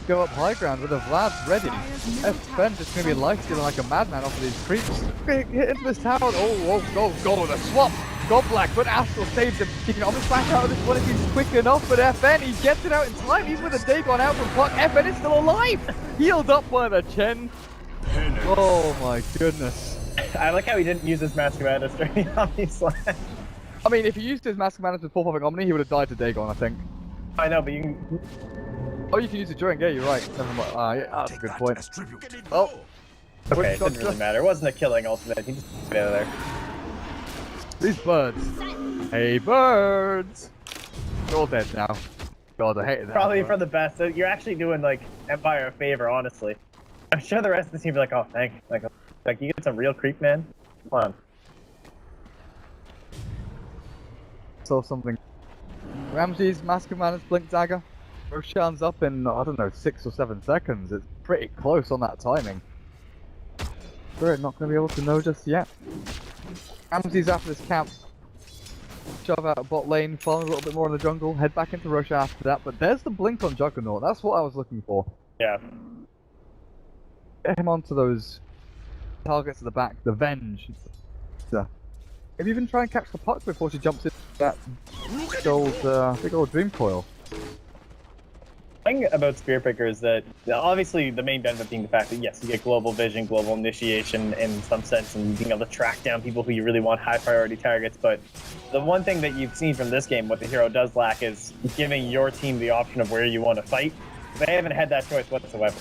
go up high ground with a Vlad ready. FN just gonna be life stealing like a madman off of these creeps. Hit into this tower. Oh, the swap. Godblack, but Astral saves him. He can almost back out of this one if he's quick enough, but FN, he gets it out in time. He's with a day gone out from Puck. FN is still alive. Healed up by the Chen. Oh my goodness. I like how he didn't use his Mask of Madness during the Omni Slash. I mean, if he used his Mask of Madness with full popping Omni, he would have died to Dagon, I think. I know, but you can. Oh, you can use it during, yeah, you're right. Never mind. Yeah, that's a good point. Oh, Okay, it didn't really matter. It wasn't a killing ultimate. He just got out of there. These birds. Hey, birds! They're all dead now. God, I hated that. Probably for the best. So you're actually doing like Empire a favor, honestly. I'm sure the rest of the team be like, oh, thank you. Like you get some real creep, man. Come on. Saw something. Ramses, Mask of Madness, Blink Dagger. Roshan's up in, I don't know, 6 or 7 seconds. It's pretty close on that timing. Spirit not going to be able to know just yet. Ramses after this camp. Shove out bot lane, follow a little bit more in the jungle, head back into Roshan after that. But there's the blink on Juggernaut. That's what I was looking for. Yeah. Get him onto those targets at the back. The Venge. Maybe even try and catch the puck before she jumps into that big old dream coil. The thing about Spear Picker is that obviously the main benefit being the fact that yes, you get global vision, global initiation in some sense, and being able to track down people who you really want high priority targets. But the one thing that you've seen from this game, what the hero does lack, is giving your team the option of where you want to fight. They haven't had that choice whatsoever.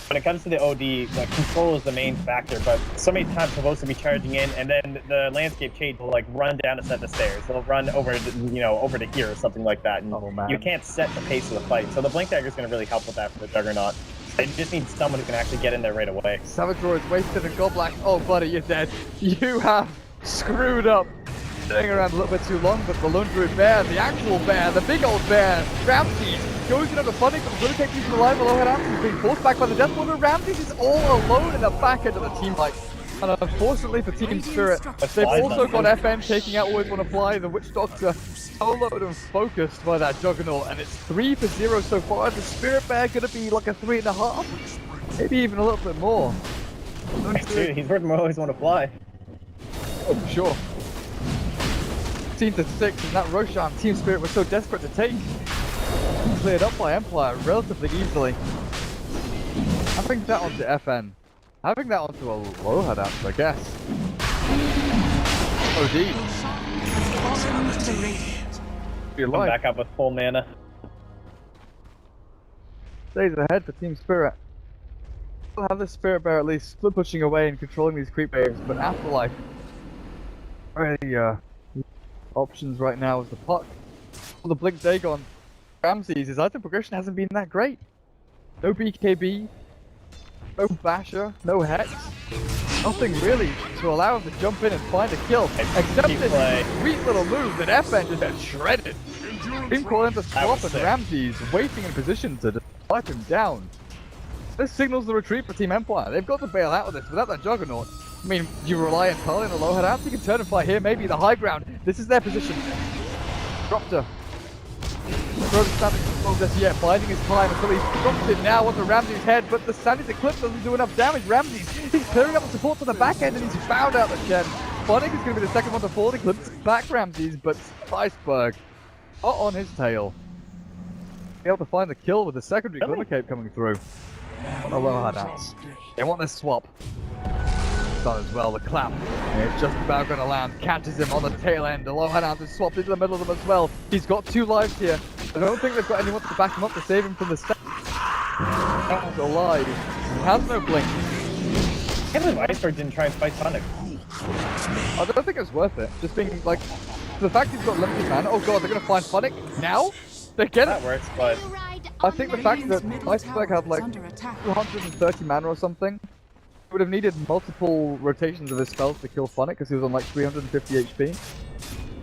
When it comes to the OD, like, control is the main factor, but so many times they're supposed to be charging in, and then the landscape change will like run down a set of stairs. They'll run over, over to here or something like that, and you can't set the pace of the fight. So the Blink Dagger is going to really help with that for the Juggernaut. They just need someone who can actually get in there right away. Savage Roar is wasted and Godblack. Oh, buddy, you're dead. You have screwed up. Staying around a little bit too long, but the Lone Druid Bear, the actual bear, the big old bear, Ramses, goes into the funny, but Blue takes him alive below Ramses, being forced back by the Death Wonder. Ramses is all alone in the back end of the team fight. And unfortunately for Team Spirit, they've also got FN taking out Always Wanna Fly, the Witch Doctor, soloed and focused by that Juggernaut, and it's 3-0 so far. The Spirit Bear gonna be like a 3.5, maybe even a little bit more. Dude, he's worth more Always Wanna Fly. Oh, for sure. 16-6, and that Roshan Team Spirit was so desperate to take. Cleared up by Empire relatively easily. Having that onto FN. Having that onto a low headout, I guess. OD. You're Come back up with full mana. Stays ahead for Team Spirit. We'll have the Spirit Bear at least split pushing away and controlling these creep waves, but Afterlife really options right now is the puck. For the Blink Dagon, Ramses, his item progression hasn't been that great. No BKB, no Basher, no Hex, nothing really to allow him to jump in and find a kill. Except this sweet little move that FN just got shredded. Team call into swap and Ramses waiting in position to just wipe him down. This signals the retreat for Team Empire. They've got to bail out of this without that Juggernaut. I mean, you rely entirely on the low headout. You can turn and fight here, maybe the high ground. This is their position. Dropped her. Throws standing just yet, biding his time until he drops it now onto Ramses' head, but the Sandy's Eclipse doesn't do enough damage. Ramses, he's clearing up the support to the back end and he's found out the Chen. Phonic is going to be the second one to fall. Eclipse back Ramses, but Iceberg hot on his tail. Be able to find the kill with the secondary Glimmer Cape coming through. On the low headouts. They want this swap. Done as well, the clap. It's just about going to land. Catches him on the tail end. The low headout is swapped into the middle of them as well. He's got 2 lives here. I don't think they've got anyone to back him up to save him from the stack. He's alive. He has no blink. I can't believe Iceberg didn't try and fight Sonic. I don't think it's worth it. Just being like, the fact he's got limited mana. Oh god, they're going to find Phonic now? They get That it. works, but I think the fact that Iceberg had like 230 mana or something, would have needed multiple rotations of his spells to kill Phonic because he was on like 350 HP.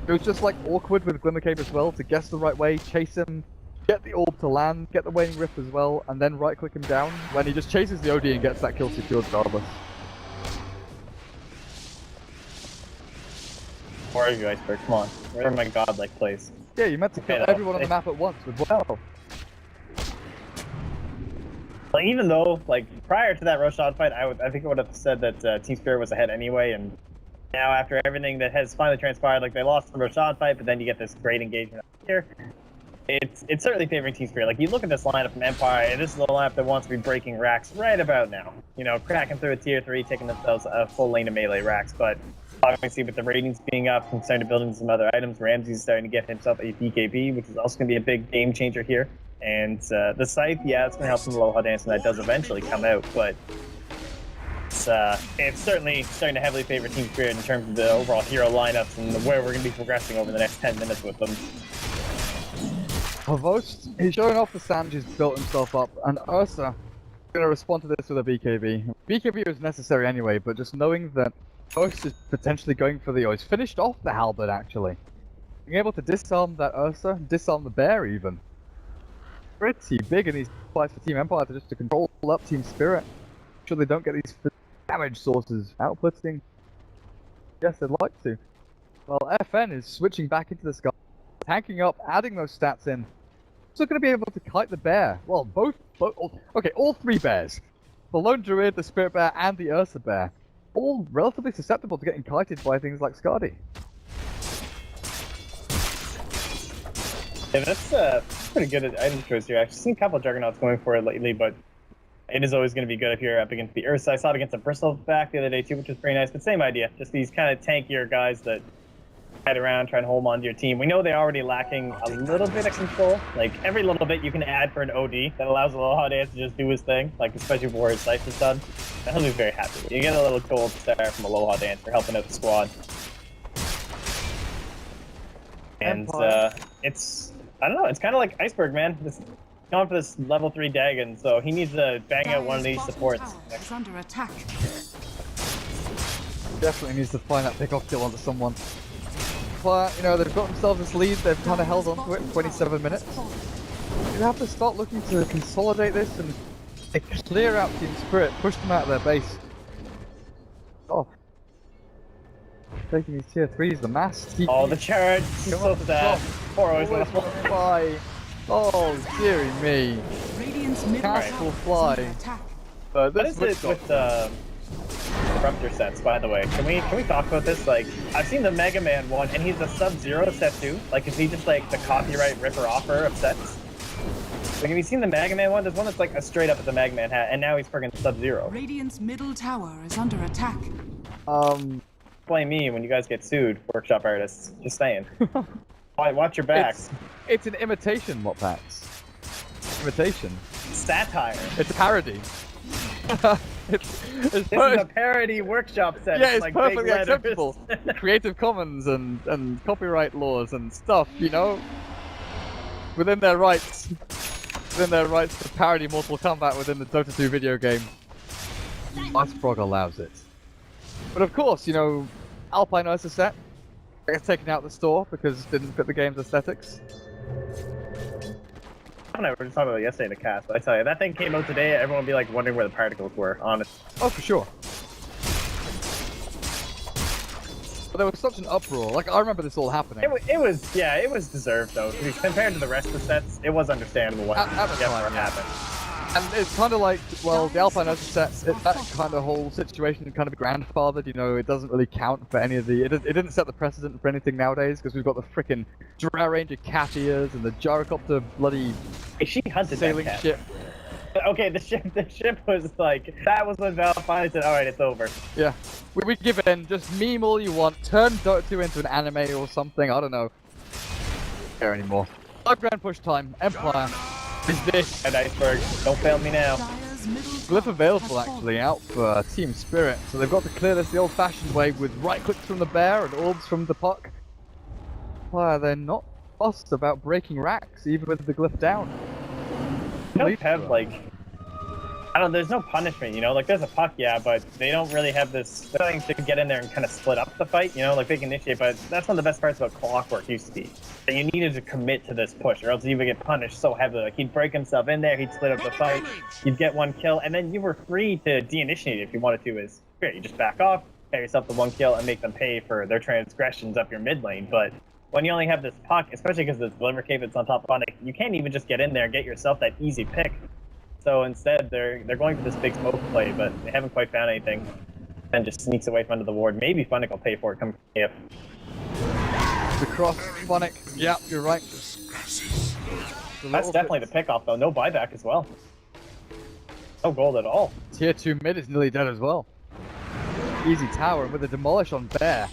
It was just like awkward with Glimmer Cape as well to guess the right way, chase him, get the orb to land, get the Waning Rift as well, and then right click him down when he just chases the OD and gets that kill secured regardless. where are you, Iceberg? Come on. Where are my godlike plays? Yeah, you meant to kill everyone on the map at once with well. Like, even though, like, prior to that Roshan fight, I think I would have said that Team Spirit was ahead anyway, and now after everything that has finally transpired, like, they lost the Roshan fight, but then you get this great engagement here. It's certainly favoring Team Spirit. Like, you look at this lineup from Empire, and this is the lineup that wants to be breaking racks right about now. You know, cracking through a tier 3, taking themselves a full lane of melee racks, but obviously with the ratings being up and starting to build in some other items, Ramses is starting to get himself a BKB, which is also going to be a big game changer here. And the Scythe, yeah, it's going to help some Aloha Dance, and that does eventually come out, but it's certainly starting to heavily favor Team Spirit in terms of the overall hero lineups and where we're going to be progressing over the next 10 minutes with them. Havost, he's showing off the Sanj he's built himself up, and Ursa is going to respond to this with a BKB. BKB was necessary anyway, but just knowing that Havost is potentially going for the he's finished off the halberd actually. Being able to disarm that Ursa, disarm the bear even. Pretty big in these fights for Team Empire to control up Team Spirit. Make sure they don't get these damage sources outputting. Yes, they'd like to. Well, FN is switching back into the sky, tanking up, adding those stats in. Also going to be able to kite the bear. Well, okay, all three bears. The Lone Druid, the Spirit Bear, and the Ursa Bear. All relatively susceptible to getting kited by things like Skadi. Yeah, that's pretty good at item choice here. I've seen a couple of Juggernauts going for it lately, but it is always going to be good if you're up against the Ursa. I saw it against a Bristleback the other day too, which was pretty nice, but same idea. Just these kind of tankier guys that head around, try and hold on to your team. We know they're already lacking a little bit of control. Like, every little bit you can add for an OD that allows Aloha Dance to just do his thing, like especially for his Slice is done. And he'll be very happy. You get a little gold star from Aloha Dance for helping out the squad. And it's, I don't know, it's kind of like Iceberg, man. It's going for this level 3 Dagon, so he needs to bang out one of these supports. Is under attack. Definitely needs to find that pick-off kill onto someone. But, you know, they've got themselves this lead, they've kind of held on to it in 27 minutes. You have to start looking to consolidate this and clear out Team Spirit, push them out of their base. Oh. Taking these tier 3s, the mass. Oh, the charge! So sad. Poor Fly. Oh, dearie me. Radiant's middle Cast tower will is fly. under attack. What is it with Disruptor sets, by the way? Can we talk about this? Like, I've seen the Mega Man one, and he's a Sub-Zero set too. Like, is he just like the copyright ripper-offer of sets? Like, have you seen the Mega Man one? There's one that's like a straight up at the Mega Man hat, and now he's friggin' Sub-Zero. Radiant's middle tower is under attack. Blame me when you guys get sued, workshop artists. Just saying. Watch your backs. It's an imitation, Moppax. Imitation. Satire. It's a parody. This is a parody workshop set. Yeah, it's like perfectly acceptable. Creative Commons and copyright laws and stuff, you know? Within their rights. Within their rights to parody Mortal Kombat within the Dota 2 video game. Ice Frog allows it. But of course, you know, Alpine Ursa set gets taken out of the store because it didn't fit the game's aesthetics. I don't know, we were just talking about it yesterday in the cast, but I tell you, that thing came out today, everyone would be like wondering where the particles were, honest. Oh, for sure. But there was such an uproar, like I remember this all happening. It was deserved though. Compared to the rest of the sets, it was understandable what happened. And it's kind of like, well, the Alpine Ursa set, that kind of whole situation kind of grandfathered, you know, it doesn't really count for any of the, it didn't set the precedent for anything nowadays, because we've got the frickin' Drow Ranger cat ears and the Gyrocopter bloody she hunted sailing that cat. ship. Okay, the ship was like, that was when Val finally said, alright, it's over. Yeah, we give in, just meme all you want, turn Dota 2 into an anime or something, I don't know. Don't care anymore. 5 grand push time, Empire. Is this? And Iceberg, don't fail me now. Glyph available actually out for Team Spirit, so they've got to clear this the old-fashioned way with right clicks from the bear and orbs from the puck. Well, they're not fussed about breaking racks, even with the glyph down. They don't have like, I don't know, there's no punishment, you know, like there's a puck, yeah, but they don't really have this thing to get in there and kind of split up the fight, you know, like they can initiate, but that's one of the best parts about Clockwork used to be. That you needed to commit to this push, or else you would get punished so heavily. Like he'd break himself in there, he'd split up the fight, you'd get one kill, and then you were free to de-initiate if you wanted to. Is great, you just back off, get yourself the one kill, and make them pay for their transgressions up your mid lane. But when you only have this puck, especially because the deliver cave that's on top of it, you can't even just get in there and get yourself that easy pick. So instead, they're going for this big smoke play, but they haven't quite found anything, and just sneaks away from under the ward. Maybe Funnick will pay for it come if. The cross, Funnick. Yeah, you're right. That's definitely the pick-off, though. No buyback as well. No gold at all. Tier 2 mid is nearly dead as well. Easy tower with a demolish on bear.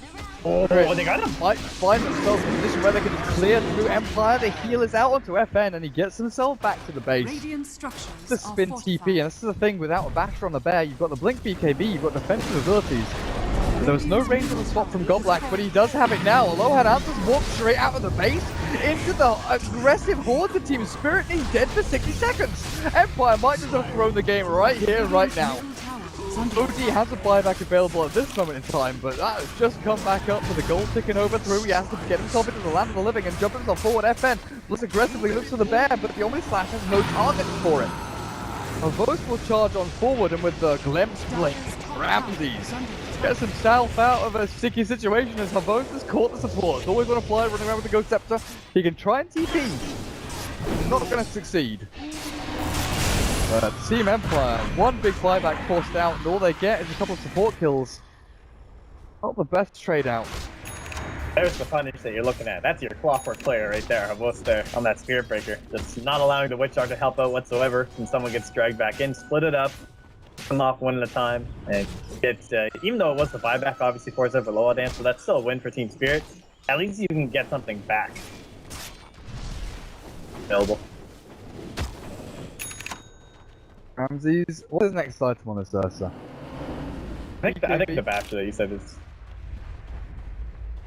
Oh, they got him! Find themselves in a position where they can just clear through Empire. The heal is out onto FN, and he gets himself back to the base. Radiant structures The spin TP, and this is the thing, without a basher on the bear, you've got the blink BKB, you've got defensive abilities. There was no range on the swap from Goblak, but he does have it now. Aloha Dancer's walked straight out of the base into the aggressive horde of Team Spirit, and he's dead for 60 seconds. Empire might just have thrown the game right here, right now. OD has a buyback available at this moment in time, but that has just come back up with the gold ticking over through. He has to get himself into the land of the living and jump himself forward. FN looks aggressively, looks for the bear, but the Omni Slash has no target for it. Avos will charge on forward, and with the glimpse blink, Ramses gets himself out of a sticky situation as Harbosa's caught the support. It's always on a fly, running around with the Ghost Scepter. He can try and TP. Not going to succeed. But Team Empire, one big buyback forced out, and all they get is a couple of support kills. Not the best trade out. There's the punish that you're looking at. That's your Clockwork player right there, Harbosa there on that Spirit Breaker. Just not allowing the Witch Doctor to help out whatsoever when someone gets dragged back in. Split it up, come off one at a time, and get, even though it was the buyback obviously forced over Loa Dance, so that's still a win for Team Spirit. At least you can get something back. Available. Ramses, what is next item on this Ursa? I think the Basher that you said is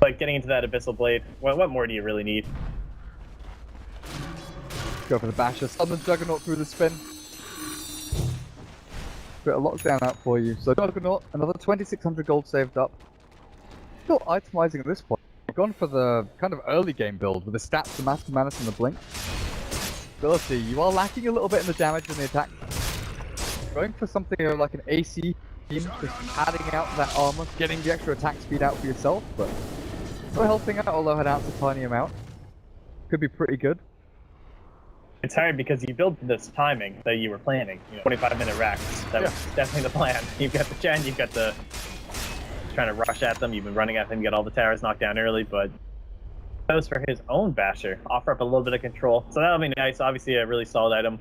like getting into that Abyssal Blade. What more do you really need? Go for the Basher, summon Juggernaut through the spin. Bit of lockdown out for you. So Juggernaut, another 2,600 gold saved up. Still itemizing at this point. I've gone for the kind of early game build with the stats, the Master Manus, and the Blink. Ability, you are lacking a little bit in the damage and the attack. Going for something like an AC team, just padding out that armor, getting the extra attack speed out for yourself, but still helping out, although it adds a tiny amount. Could be pretty good. It's hard because you built this timing that you were planning. 25-minute racks. That was definitely the plan. You've got the Chen, you've got the trying to rush at them. You've been running at them, get all the towers knocked down early, but that was for his own Basher. Offer up a little bit of control. So that'll be nice. Obviously a really solid item.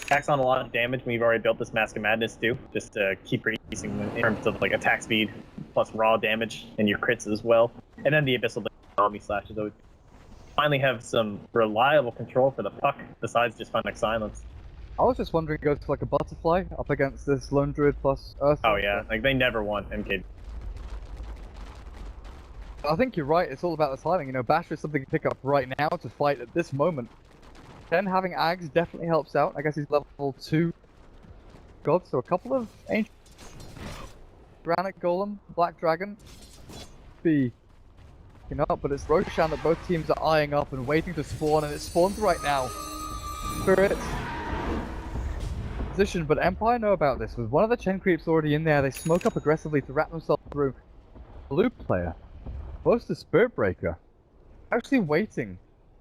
Attacks on a lot of damage when you've already built this Mask of Madness too, just to keep reducing in terms of like attack speed, plus raw damage, and your crits as well. And then the Abyssal Zombie Slashes, so finally have some reliable control for the puck, besides just Phonic Silence. I was just wondering, goes for like a Butterfly up against this Lone Druid plus Earth. Oh yeah, like they never want MK. I think you're right, it's all about the timing. Basher is something to pick up right now to fight at this moment. Then having Ags definitely helps out. I guess he's level 2 god, so a couple of ancient Granite Golem, Black Dragon be up, but it's Roshan that both teams are eyeing up and waiting to spawn, and it spawns right now. Spirit position, but Empire know about this. With one of the Chen creeps already in there, they smoke up aggressively to wrap themselves through. Blue player, close to Spirit Breaker, actually waiting.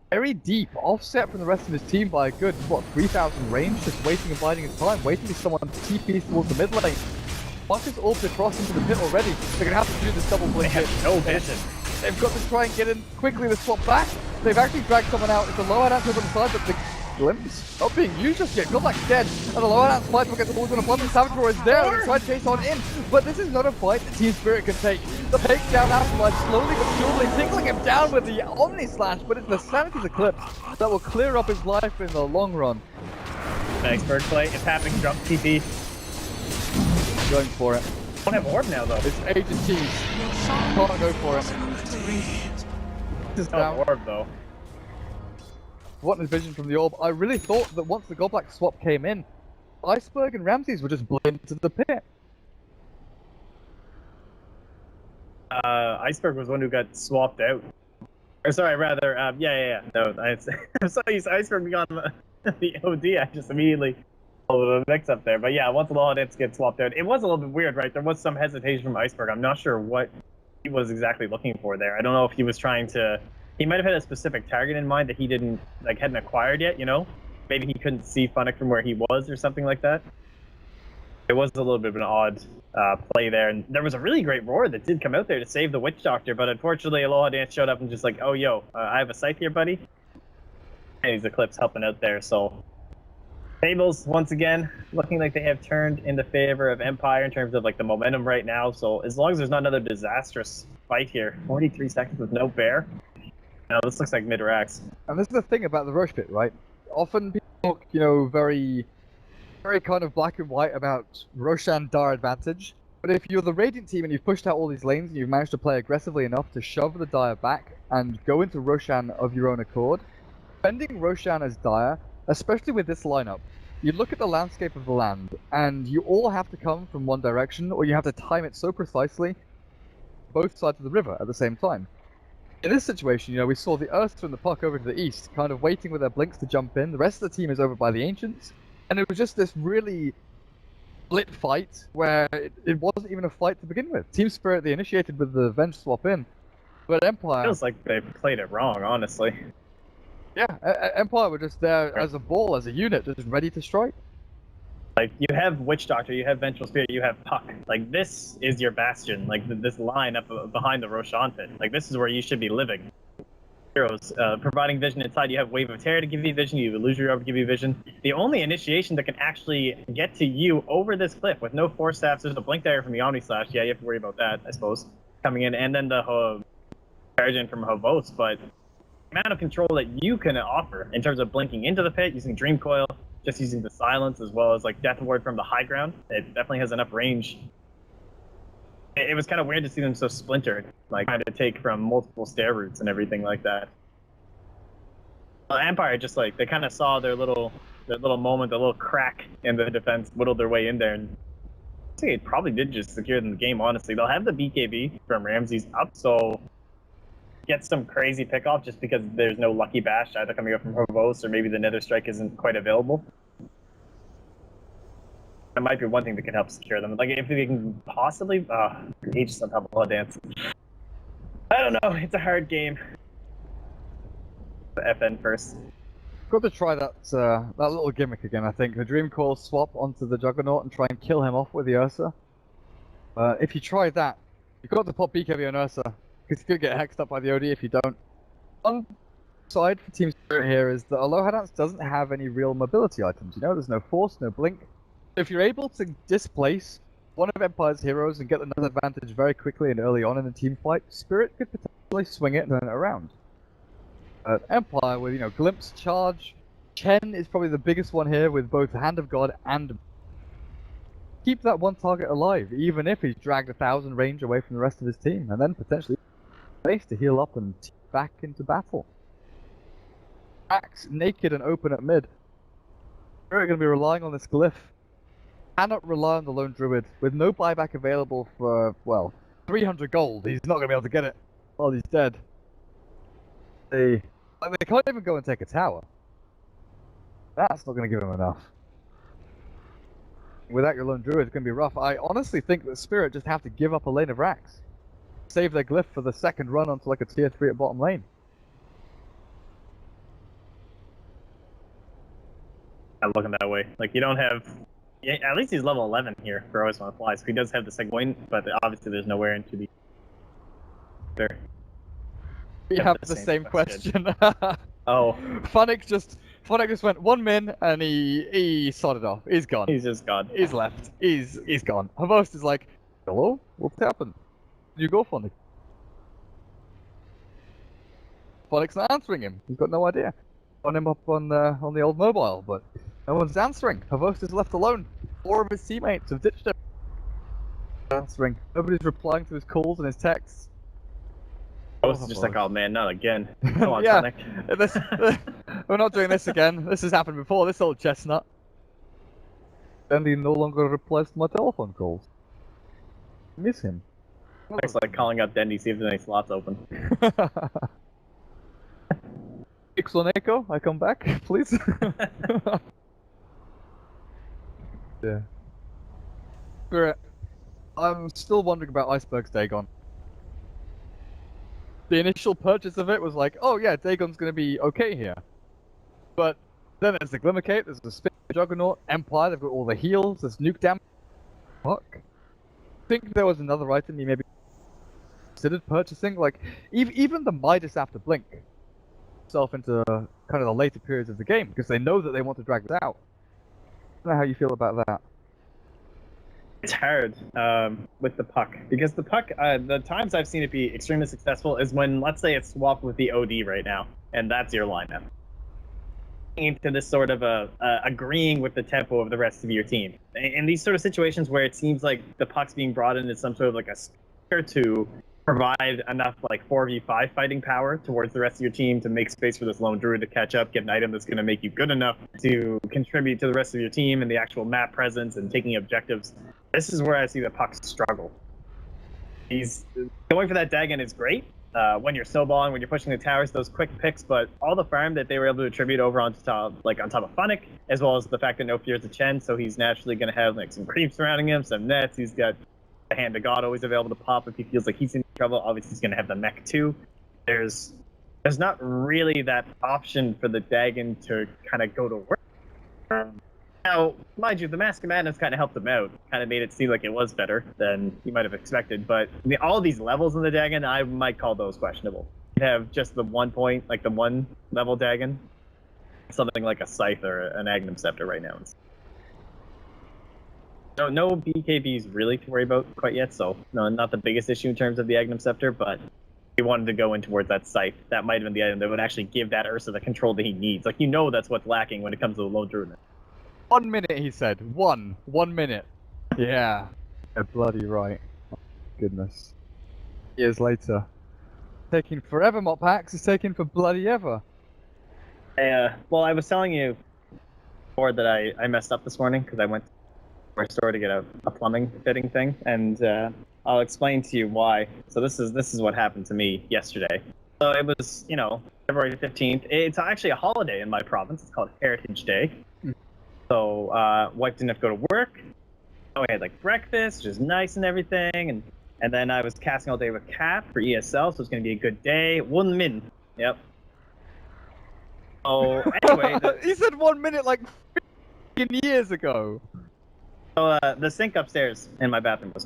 Very deep, offset from the rest of his team by a good, 3,000 range, just waiting and biding his time, waiting for someone to TP towards the mid lane. Buck is orbed across into the pit already. They're going to have to do this double blink hit. No vision. They've got to try and get in quickly to swap back. They've actually dragged someone out. It's a low out answer on the side, but the glimpse not being used just yet. Godlike's dead, and the low out fight will get the balls on a button. Savage is there, and try to chase on in, but this is not a fight that Team Spirit can take. The takedown afterwards, slowly but surely, tickling him down with the Omni Slash, but it's the Sanity's Eclipse that will clear up his life in the long run. Nice bird play. It's happening. Jump TP. Going for it. Don't have orb now though. It's Agent Cheese. Can't go for it. Just No down. orb though. What a vision from the orb. I really thought that once the Godlike swap came in, Iceberg and Ramses would just blend into the pit. Iceberg was one who got swapped out. Or sorry, rather, yeah. No, I saw Iceberg on the OD. I just immediately a little mix up there. But yeah, once the Law Dance gets swapped out, it was a little bit weird, right? There was some hesitation from Iceberg. I'm not sure what he was exactly looking for there. I don't know if he was trying to. He might have had a specific target in mind that he hadn't acquired yet. Maybe he couldn't see Funnick from where he was or something like that. It was a little bit of an odd play there, and there was a really great roar that did come out there to save the Witch Doctor, but unfortunately Aloha Dance showed up and just like, oh yo, I have a scythe here, buddy. And he's Eclipse helping out there, so tables once again looking like they have turned in the favor of Empire in terms of like the momentum right now. So as long as there's not another disastrous fight here, 43 seconds with no bear. Now this looks like mid-racks. And this is the thing about the Roche pit, right? Often people talk, very kind of black and white about Roshan Dar advantage. But if you're the Radiant team and you've pushed out all these lanes and you've managed to play aggressively enough to shove the Dire back and go into Roshan of your own accord, defending Roshan as Dire, especially with this lineup, you look at the landscape of the land and you all have to come from one direction, or you have to time it so precisely both sides of the river at the same time. In this situation, we saw the Ursa and the Puck over to the east, kind of waiting with their blinks to jump in. The rest of the team is over by the Ancients. And it was just this really split fight where it wasn't even a fight to begin with. Team Spirit, they initiated with the Venge swap in, but Empire... Feels like they played it wrong, honestly. Yeah, Empire were just there as a ball, as a unit, just ready to strike. Like, you have Witch Doctor, you have Vengeful Spirit, you have Puck. Like, this is your bastion. Like, this line up behind the Roshan pit. Like, this is where you should be living. Heroes, providing vision inside. You have Wave of Terror to give you vision, you have Illusory Orb to give you vision. The only initiation that can actually get to you over this cliff with no Force Staffs, there's a Blink Dagger from the Omni Slash. Yeah, you have to worry about that, I suppose, coming in. And then the Paragon from Hovos, but amount of control that you can offer in terms of blinking into the pit, using Dream Coil, just using the silence, as well as like Death Ward from the high ground. It definitely has enough range. It was kind of weird to see them so splintered, like trying to take from multiple stair routes and everything like that. Empire just like they kind of saw their little moment, the little crack in the defense, whittled their way in there, and I think it probably did just secure them the game. Honestly, they'll have the BKB from Ramses up, so get some crazy pickoff just because there's no Lucky Bash either coming up from Hovos or maybe the Nether Strike isn't quite available. That might be one thing that can help secure them. Like if they can possibly Aegis on top of Blood Dance. I don't know, it's a hard game. The FN first. Got to try that little gimmick again, I think. The Dream Coil swap onto the Juggernaut and try and kill him off with the Ursa. If you try that, you've got to pop BKB on Ursa. Because you could get hexed up by the OD if you don't. One side for Team Spirit here is that although Hadance doesn't have any real mobility items, you know, there's no force, no blink. If you're able to displace one of Empire's heroes and get another advantage very quickly and early on in the team fight, Spirit could potentially swing it and turn it around. Empire with, you know, Glimpse, Charge, Chen is probably the biggest one here with both Hand of God and... Keep that one target alive, even if he's dragged 1,000 range away from the rest of his team, and then potentially space to heal up and back into battle. Axe naked and open at mid. We're going to be relying on this glyph. Cannot rely on the lone druid with no buyback available for, well, 300 gold. He's not going to be able to get it while he's dead. They can't even go and take a tower. That's not going to give him enough. Without your lone druid, it's going to be rough. I honestly think that Spirit just have to give up a lane of racks. Save their glyph for the second run onto like a tier 3 at bottom lane. I'm looking that way. Like, you don't have... Yeah, at least he's level 11 here for Always Wanna Fly, so he does have the Segway, but obviously there's nowhere into the... There. We have the same question. Oh. Funnick just went 1 min and he sodded off. He's gone. He's just gone. He's left. He's gone. Host is like, hello? What's happened? You go, Funnick. Funnick's not answering him. He's got no idea. On him up on the old mobile, but no one's answering. Host is left alone. 4 of his teammates have ditched him. Answering. Nobody's replying to his calls and his texts. Host is just like, oh man, not again. Come on, yeah, Funnick. We're not doing this again. This has happened before, this old chestnut. And he no longer replies to my telephone calls. I miss him. It's like calling up Dendy, see if there's any slots open. Ixon Echo, I come back, please. Yeah. Spirit, I'm still wondering about Iceberg's Dagon. The initial purchase of it was like, oh yeah, Dagon's gonna be okay here. But then there's the Glimmercape, there's the Spin Juggernaut, Empire, they've got all the heals, there's nuke damage. Fuck. I think there was another item you maybe considered purchasing, like, even the Midas after Blink itself into kind of the later periods of the game, because they know that they want to drag this out. I don't know how you feel about that. It's hard with the Puck, because the Puck, the times I've seen it be extremely successful is when, let's say, it's swapped with the OD right now, and that's your lineup. Into this sort of agreeing with the tempo of the rest of your team. In these sort of situations where it seems like the Puck's being brought in as some sort of like a spear to provide enough like 4v5 fighting power towards the rest of your team to make space for this lone druid to catch up, get an item that's going to make you good enough to contribute to the rest of your team and the actual map presence and taking objectives. This is where I see the Puck struggle. He's going for that Dagon is great, when you're snowballing, when you're pushing the towers, those quick picks, but all the farm that they were able to attribute over on top of Funnick, as well as the fact that no fears of Chen, so he's naturally going to have like some creeps surrounding him, some nets. He's got the Hand of God always available to pop if he feels like he's in trouble. Obviously, he's going to have the mech too. There's not really that option for the Dagon to kind of go to work. Now, mind you, the Mask of Madness kind of helped him out, kind of made it seem like it was better than you might have expected, but all these levels in the Dagon, I might call those questionable. You have just the 1 point, like the 1 level Dagon, something like a Scythe or an Agnum Scepter right now. No BKBs really to worry about quite yet, so no, not the biggest issue in terms of the Agnum Scepter, but he wanted to go in towards that Scythe. That might have been the item that would actually give that Ursa the control that he needs. Like, that's what's lacking when it comes to the low Druid. 1 minute, he said. 1 minute. Yeah. You're bloody right. Oh, goodness. Years later. Taking forever, Mop Hacks is taking for bloody ever. Well, I was telling you before that I messed up this morning because I went to our store to get a plumbing fitting thing, and I'll explain to you why. So this is what happened to me yesterday. So it was, February 15th. It's actually a holiday in my province. It's called Heritage Day. So wife didn't have to go to work. We had like breakfast, which is nice and everything, and then I was casting all day with Cap for ESL, so it's gonna be a good day. 1 min. Yep. Oh, anyway. He said 1 minute like 15 years ago. So the sink upstairs in my bathroom was.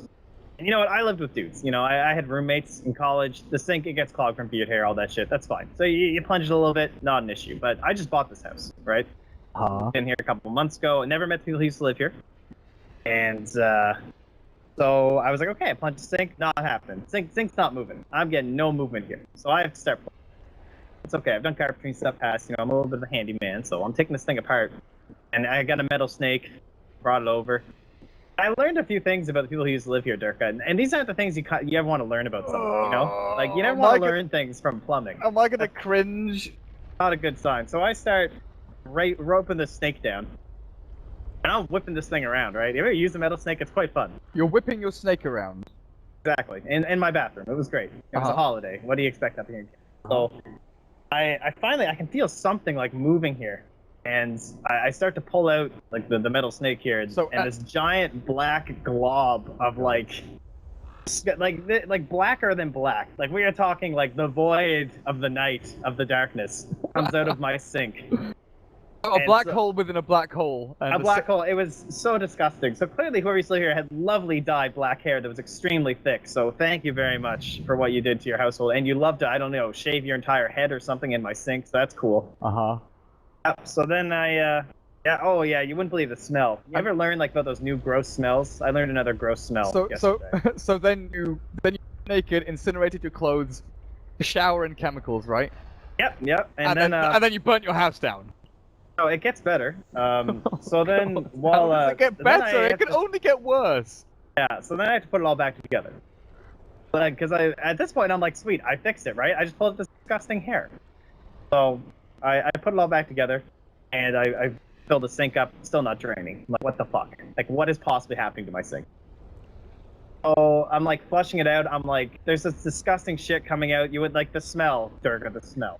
And you know what? I lived with dudes. I had roommates in college. The sink, it gets clogged from beard hair, all that shit. That's fine. So you plunge it a little bit, not an issue. But I just bought this house, right? Been here a couple months ago. I never met the people who used to live here. And so I was like, okay, I plunged the sink, not happening. Sink's not moving. I'm getting no movement here. So I have to start plumbing. It's okay. I've done carpentry stuff past. I'm a little bit of a handyman, so I'm taking this thing apart. And I got a metal snake, brought it over. I learned a few things about the people who used to live here, Durka, and these aren't the things you ever want to learn about something, Like, you never want to learn things from plumbing. Am I gonna cringe? Not a good sign. So I start roping the snake down. And I'm whipping this thing around, right? You ever use a metal snake? It's quite fun. You're whipping your snake around. Exactly. In my bathroom. It was great. It was a holiday. What do you expect up here? So I finally, I can feel something like moving here. And I start to pull out like the metal snake here, and this giant black glob of like blacker than black. Like we are talking like the void of the night of the darkness comes out of my sink. A black hole within a black hole. A black hole. It was so disgusting. So clearly whoever used to live here had lovely dyed black hair that was extremely thick. So thank you very much for what you did to your household. And you love to, I don't know, shave your entire head or something in my sink. So that's cool. So then you wouldn't believe the smell. You ever learn like about those new gross smells? I learned another gross smell yesterday. So then you naked, incinerated your clothes, shower in chemicals, right? Yep. And then you burnt your house down. Oh, it gets better. So then while How does it get better? It can only get worse. Yeah. So then I have to put it all back together. Because at this point I'm like, sweet, I fixed it, right? I just pulled up this disgusting hair. So I put it all back together, and I filled the sink up, still not draining. I'm like, what the fuck? Like, what is possibly happening to my sink? So I'm like flushing it out. I'm like, there's this disgusting shit coming out. You would like the smell, Durga, the smell.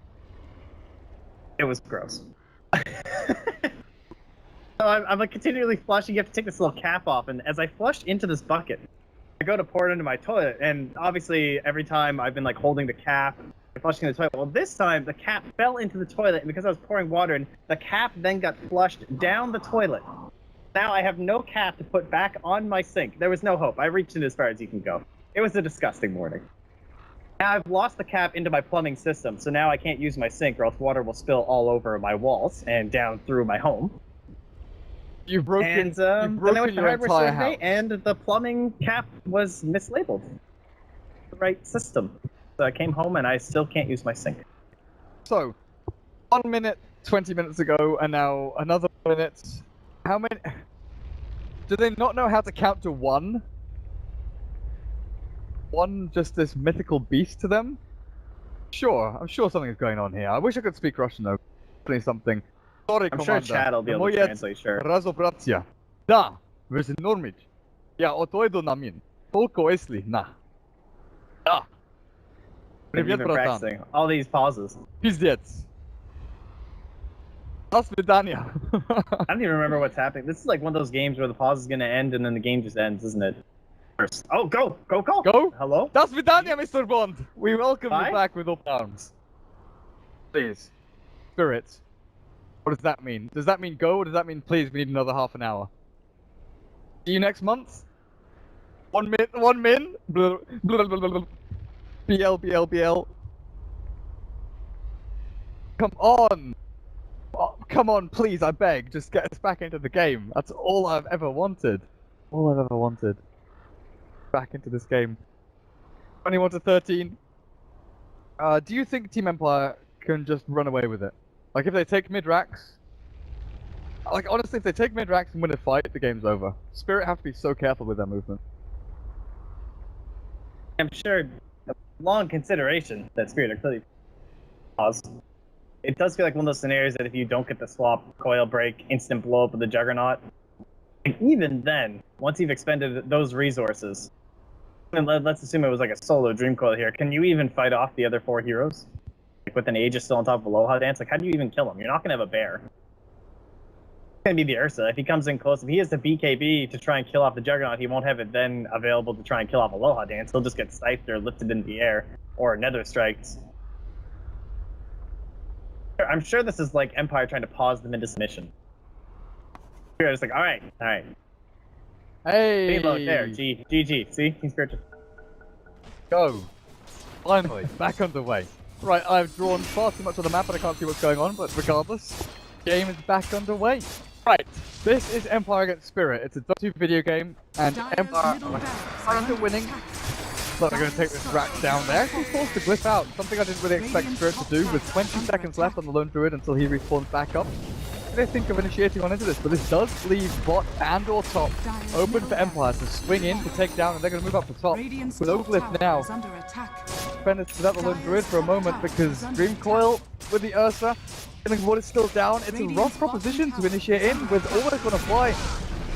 It was gross. So I'm like continually flushing. You have to take this little cap off, and as I flush into this bucket, I go to pour it into my toilet, and obviously every time I've been like holding the cap, flushing the toilet. Well, this time the cap fell into the toilet, and because I was pouring water in, the cap then got flushed down the toilet. Now I have no cap to put back on my sink. There was no hope. I reached in as far as you can go. It was a disgusting morning. Now I've lost the cap into my plumbing system, so now I can't use my sink, or else water will spill all over my walls and down through my home. You've broken your entire house. And the plumbing cap was mislabeled. The right system. So I came home and I still can't use my sink. So, 1 minute, 20 minutes ago, and now another minute. How many? Do they not know how to count to 1? 1, just this mythical beast to them? Sure, I'm sure something is going on here. I wish I could speak Russian though. Definitely something. Sorry, I'm Commander. sure Chad will be able to translate, sure. Разобраться. Да, вы нормич. Я отойду на мин. Только если на. Да. You've been practicing all these pauses. Пиздец. До свидания. I don't even remember what's happening. This is like one of those games where the pause is gonna end and then the game just ends, isn't it? First. Oh, go! Go! Hello? До свидания, Mr. Bond. We welcome Bye? you back with open arms. Please. Spirit. What does that mean? Does that mean go, or does that mean please, we need another half an hour? See you next month? 1 min? Blah, blah, blah, blah, blah. BL. Come on! Oh, come on, please, I beg. Just get us back into the game. That's all I've ever wanted. All I've ever wanted. Back into this game. 21 to 13. Do you think Team Empire can just run away with it? Like, if they take mid-racks... Like, honestly, if they take mid-racks and win a fight, the game's over. Spirit have to be so careful with their movement. I'm sure long consideration that Spirit are clearly paused. It does feel like one of those scenarios that if you don't get the swap, coil break, instant blow up of the Juggernaut, and even then, once you've expended those resources, and let's assume it was like a solo Dream Coil here, can you even fight off the other 4 heroes? Like with an Aegis still on top of Aloha Dance, like how do you even kill him? You're not going to have a bear. It's going to be the Ursa. If he comes in close, if he has the BKB to try and kill off the Juggernaut, he won't have it then available to try and kill off Aloha Dance. He'll just get sniped or lifted into the air, or Nether Strikes. I'm sure this is like Empire trying to pause them into submission. You're just like, all right. Hey! Reload there, GG. See? Team Spirit. Go! Finally, back underway. Right, I've drawn far too much on the map and I can't see what's going on, but regardless, game is back underway. Right, this is Empire against Spirit. It's a Dota 2 video game, and Dire's Empire middle are barracks currently under winning. attack. But they're going to take this rack down. They're actually forced to glyph out, something I didn't really expect Spirit to do, with 20 seconds left on the Lone Druid until he respawns back up. They think of initiating on into this, but this does leave bot and or top open for Empire to swing in to take down, and they're going to move up to top. Radiant's With top Oglyph tower now, is under attack. spend this without the Lone Druid for a moment because Dream Coil with the Ursa, killing what is still down. It's a rough proposition to initiate in with almost going to fly.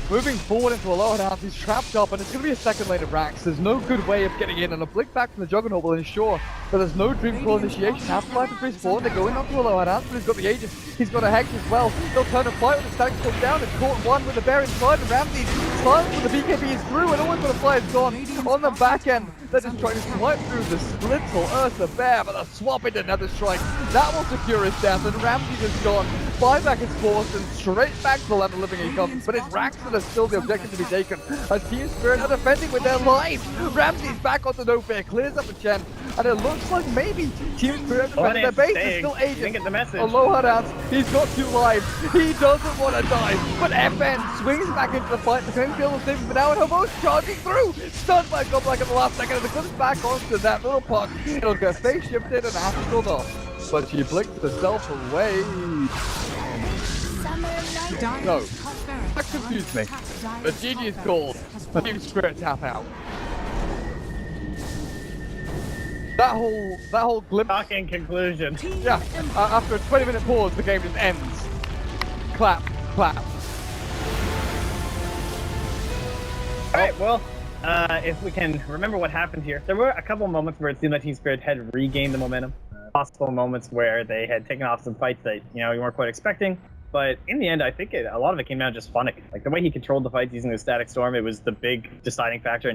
Moving forward into a lower down, he's trapped up, and it's going to be a second lane of racks. There's no good way of getting in, and a blink back from the Juggernaut will ensure that there's no Dream Coil initiation. Half-Life is respawn, they're going up to a lower down, but he's got the Aegis, he's got a Hex as well. They'll turn a fight when the stack comes down. It's caught one with the bear inside, and Ramsey's silence with the BKB is through, and always going to fly is gone. On the back end, they're just trying to swipe through the Splitzel, Ursa, Bear, but they're swapping to Nether Strike. That will secure his death, and Ramsey's is gone. Buyback is forced, and straight back to the land of living he comes, but it's racks that are still the objective to be taken, as Team Spirit are defending with their lives. Ramsey's back onto no fair, clears up the Chen, and it looks like maybe Team Spirit have defended their base. Is still Aegis. Get the message. Aloha Dance, he's got 2 lives. He doesn't want to die, but FN swings back into the fight. The King feels the same, but now Hobo's charging through. Stunned by Goblak at the last second, and it comes back onto that little puck. It'll get face shifted and after off. But she blinked herself away. No, that confused me. The GG is called. Team Spirit tap out. That whole glimpse. Shocking conclusion. Yeah. After a 20-minute pause, the game just ends. Clap. Alright, well, if we can remember what happened here, there were a couple moments where it seemed like Team Spirit had regained the momentum. Possible moments where they had taken off some fights that, you weren't quite expecting. But in the end, I think a lot of it came down to just Funnick. Like, the way he controlled the fights using the Static Storm, it was the big deciding factor.